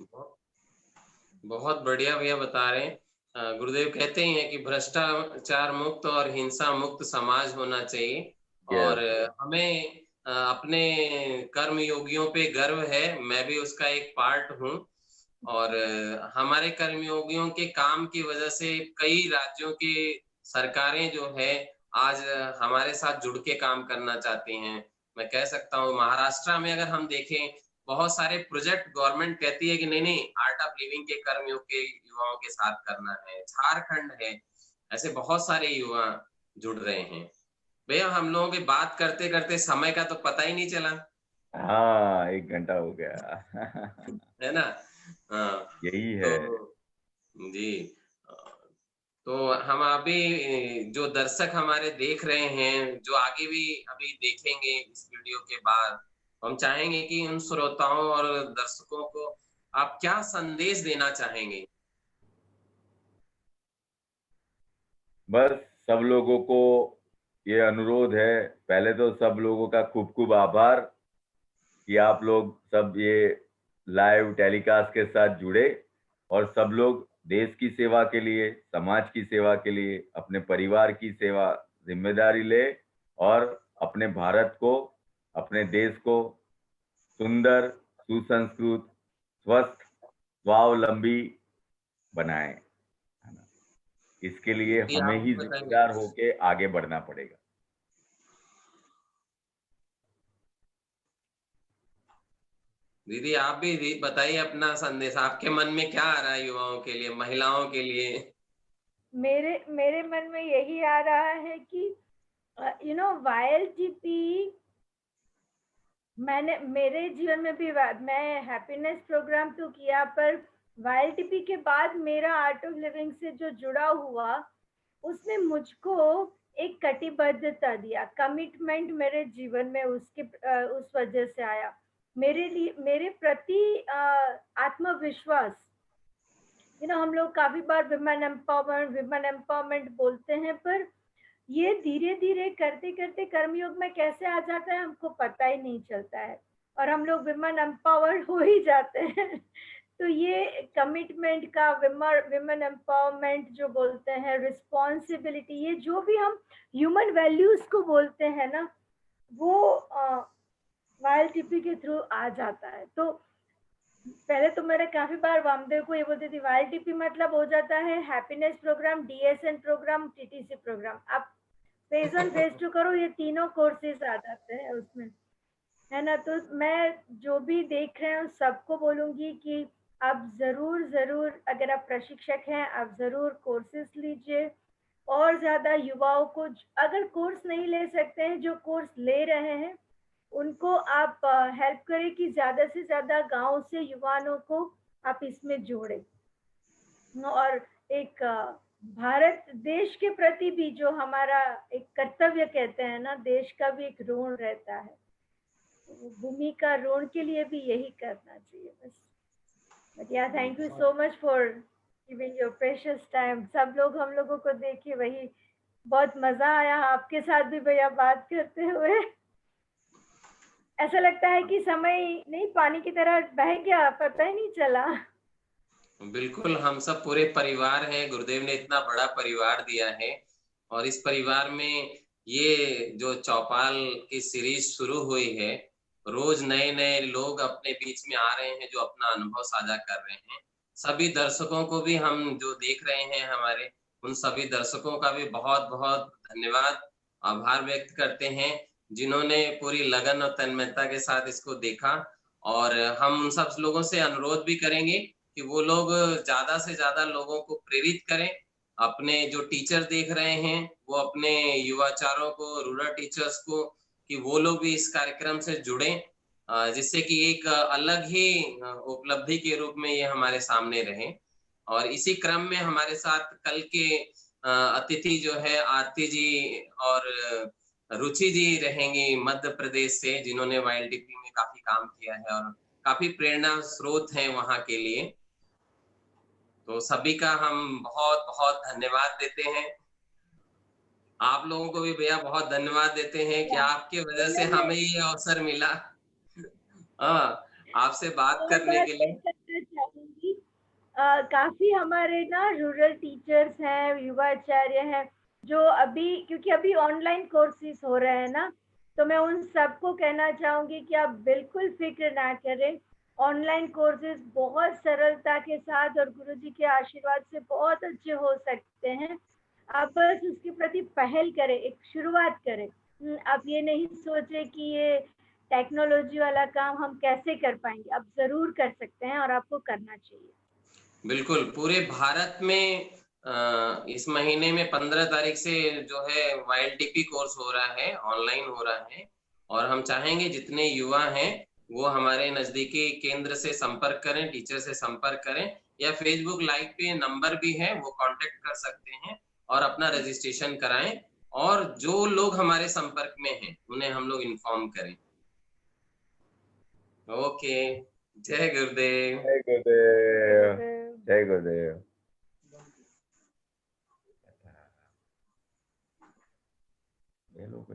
बहुत बढ़िया भैया बता रहे हैं। गुरुदेव कहते ही हैं कि भ्रष्टाचार मुक्त और हिंसा मुक्त समाज होना चाहिए। और हमें अपने कर्म योगियों पे गर्व है, मैं भी उसका एक पार्ट हूँ। और हमारे कर्मयोगियों के काम की वजह से कई राज्यों की सरकारें जो है आज हमारे साथ जुड़ के काम करना चाहती हैं। मैं कह सकता हूँ महाराष्ट्र में अगर हम देखें बहुत सारे प्रोजेक्ट गवर्नमेंट कहती है कि नहीं नहीं आर्ट ऑफ लिविंग के कर्मयोग के युवाओं के साथ करना है, झारखंड है, ऐसे बहुत सारे युवा जुड़ रहे हैं। भैया हम लोगों की बात करते करते समय का तो पता ही नहीं चला। हाँ, 1 घंटा हो गया। है ना? हाँ। यही तो है। जी, तो हम अभी जो दर्शक हमारे देख रहे हैं, जो आगे भी अभी देखेंगे इस वीडियो के बाद, हम चाहेंगे कि उन श्रोताओं और दर्शकों को आप क्या संदेश देना चाहेंगे? बस सब लोगों को ये अनुरोध है, पहले तो सब लोगों का खूब खूब आभार कि आप लोग सब ये लाइव टेलीकास्ट के साथ जुड़े और सब लोग देश की सेवा के लिए, समाज की सेवा के लिए, अपने परिवार की सेवा जिम्मेदारी ले और अपने भारत को, अपने देश को सुंदर, सुसंस्कृत, स्वस्थ, स्वावलंबी बनाएं। इसके लिए जी, हमें आप ही बताएंगे। जिम्मेदार होके आगे बढ़ना पड़ेगा। दीदी आप भी बताइए अपना संदेश, आपके मन में क्या आ रहा है युवाओं के लिए, महिलाओं के लिए? मेरे मेरे मन में यही आ रहा है कि YLTP, मैंने मेरे जीवन में भी मैं हैप्पीनेस प्रोग्राम तो किया, पर YLTP के बाद मेरा आर्ट ऑफ लिविंग से जो जुड़ा हुआ, उसने मुझको एक कटिबद्धता दिया, कमिटमेंट मेरे जीवन में उस वजह से आया। मेरे लिए, मेरे प्रति आत्मविश्वास, हम लोग काफी बार विमेन एम्पावरमेंट बोलते हैं, पर ये धीरे धीरे करते करते कर्मयोग में कैसे आ जाता है हमको पता ही नहीं चलता है, और हम लोग विमेन एम्पावर्ड हो ही जाते हैं। तो ये कमिटमेंट का, विमेन एम्पावरमेंट जो बोलते हैं, रिस्पॉन्सिबिलिटी, ये जो भी हम ह्यूमन वैल्यूज को बोलते हैं ना, वो YLTP के थ्रू आ जाता है। तो पहले तो मैंने काफी बार वामदेव को ये बोलती थी, YLTP मतलब हो जाता है happiness programme, DSN programme, TTC programme. आप फेज 1 फेज 2 करो, ये तीनों कोर्सेज आ जाते हैं उसमें, है ना? तो मैं जो भी देख रहे हैं सबको बोलूंगी कि आप जरूर जरूर, अगर आप प्रशिक्षक हैं, आप जरूर कोर्सेज लीजिए, और ज्यादा युवाओं को, अगर कोर्स नहीं ले सकते हैं, जो कोर्स ले रहे हैं उनको आप हेल्प करें कि ज्यादा से ज्यादा गांव से युवाओं को आप इसमें जोड़ें, और एक भारत देश के प्रति भी जो हमारा एक कर्तव्य कहते हैं ना, देश का भी एक ऋण रहता है, भूमि का ऋण के लिए भी यही करना चाहिए बस। बट या, thank you so much for giving your precious time. सब लोग हम लोगों को देखिए, वही बहुत मजा आया आपके साथ भी भैया बात करते हुए। ऐसा लगता है कि समय नहीं पानी की तरह बह गया, पता ही नहीं चला। बिल्कुल, हम सब पूरे परिवार हैं, गुरुदेव ने इतना बड़ा परिवार दिया है, और इस परिवार में ये जो चौपाल की सीरीज शुरू हुई है, रोज नए नए लोग अपने बीच में आ रहे हैं जो अपना अनुभव साझा कर रहे हैं। सभी दर्शकों को भी हम जो देख रहे हैं हमारे, उन सभी दर्शकों का भी बहुत बहुत धन्यवाद, आभार व्यक्त करते हैं, जिन्होंने पूरी लगन और तन्मयता के साथ इसको देखा। और हम उन सब लोगों से अनुरोध भी करेंगे कि वो लोग ज्यादा से ज्यादा लोगों को प्रेरित करें, अपने जो टीचर देख रहे हैं वो अपने युवाचारों को, रूरल टीचर्स को, कि वो लोग भी इस कार्यक्रम से जुड़े, जिससे कि एक अलग ही उपलब्धि के रूप में ये हमारे सामने रहे। और इसी क्रम में हमारे साथ कल के अतिथि जो है आरती जी और रुचि जी रहेंगी मध्य प्रदेश से, जिन्होंने YLTP में काफी काम किया है और काफी प्रेरणा स्रोत हैं वहां के लिए। तो सभी का हम बहुत बहुत धन्यवाद देते हैं। आप लोगों को भी भैया बहुत धन्यवाद देते हैं कि आपके वजह से हमें ये अवसर मिला, हाँ, आपसे बात और करने मैं के शेयर लिए। करना चाहूंगी, काफी हमारे ना रूरल टीचर्स हैं, युवाचार्य हैं, जो अभी, क्योंकि अभी ऑनलाइन कोर्सेज हो रहे हैं ना, तो मैं उन सबको कहना चाहूंगी कि आप बिल्कुल फिक्र ना करें। ऑनलाइन कोर्सेज बहुत सरलता के साथ और गुरुजी के आशीर्वाद से बहुत अच्छे हो सकते हैं। आप बस उसके प्रति पहल करें, एक शुरुआत करें। आप ये नहीं सोचे कि ये टेक्नोलॉजी वाला काम हम कैसे कर पाएंगे? आप जरूर कर सकते हैं और आपको करना चाहिए। बिल्कुल, पूरे भारत में इस महीने में 15 तारीख से जो है YLTP कोर्स हो रहा है, ऑनलाइन हो रहा है, और हम चाहेंगे जितने युवा हैं वो हमारे नजदीकी केंद्र से संपर्क करें, टीचर से संपर्क करें, या फेसबुक लाइव पे नंबर भी है, वो कांटेक्ट कर सकते हैं और अपना रजिस्ट्रेशन कराएं, और जो लोग हमारे संपर्क में हैं उन्हें हम लोग इन्फॉर्म करें। ओके, जय गुरुदेव। जय गुरुदेव, जय गुरुदेव। ये लोग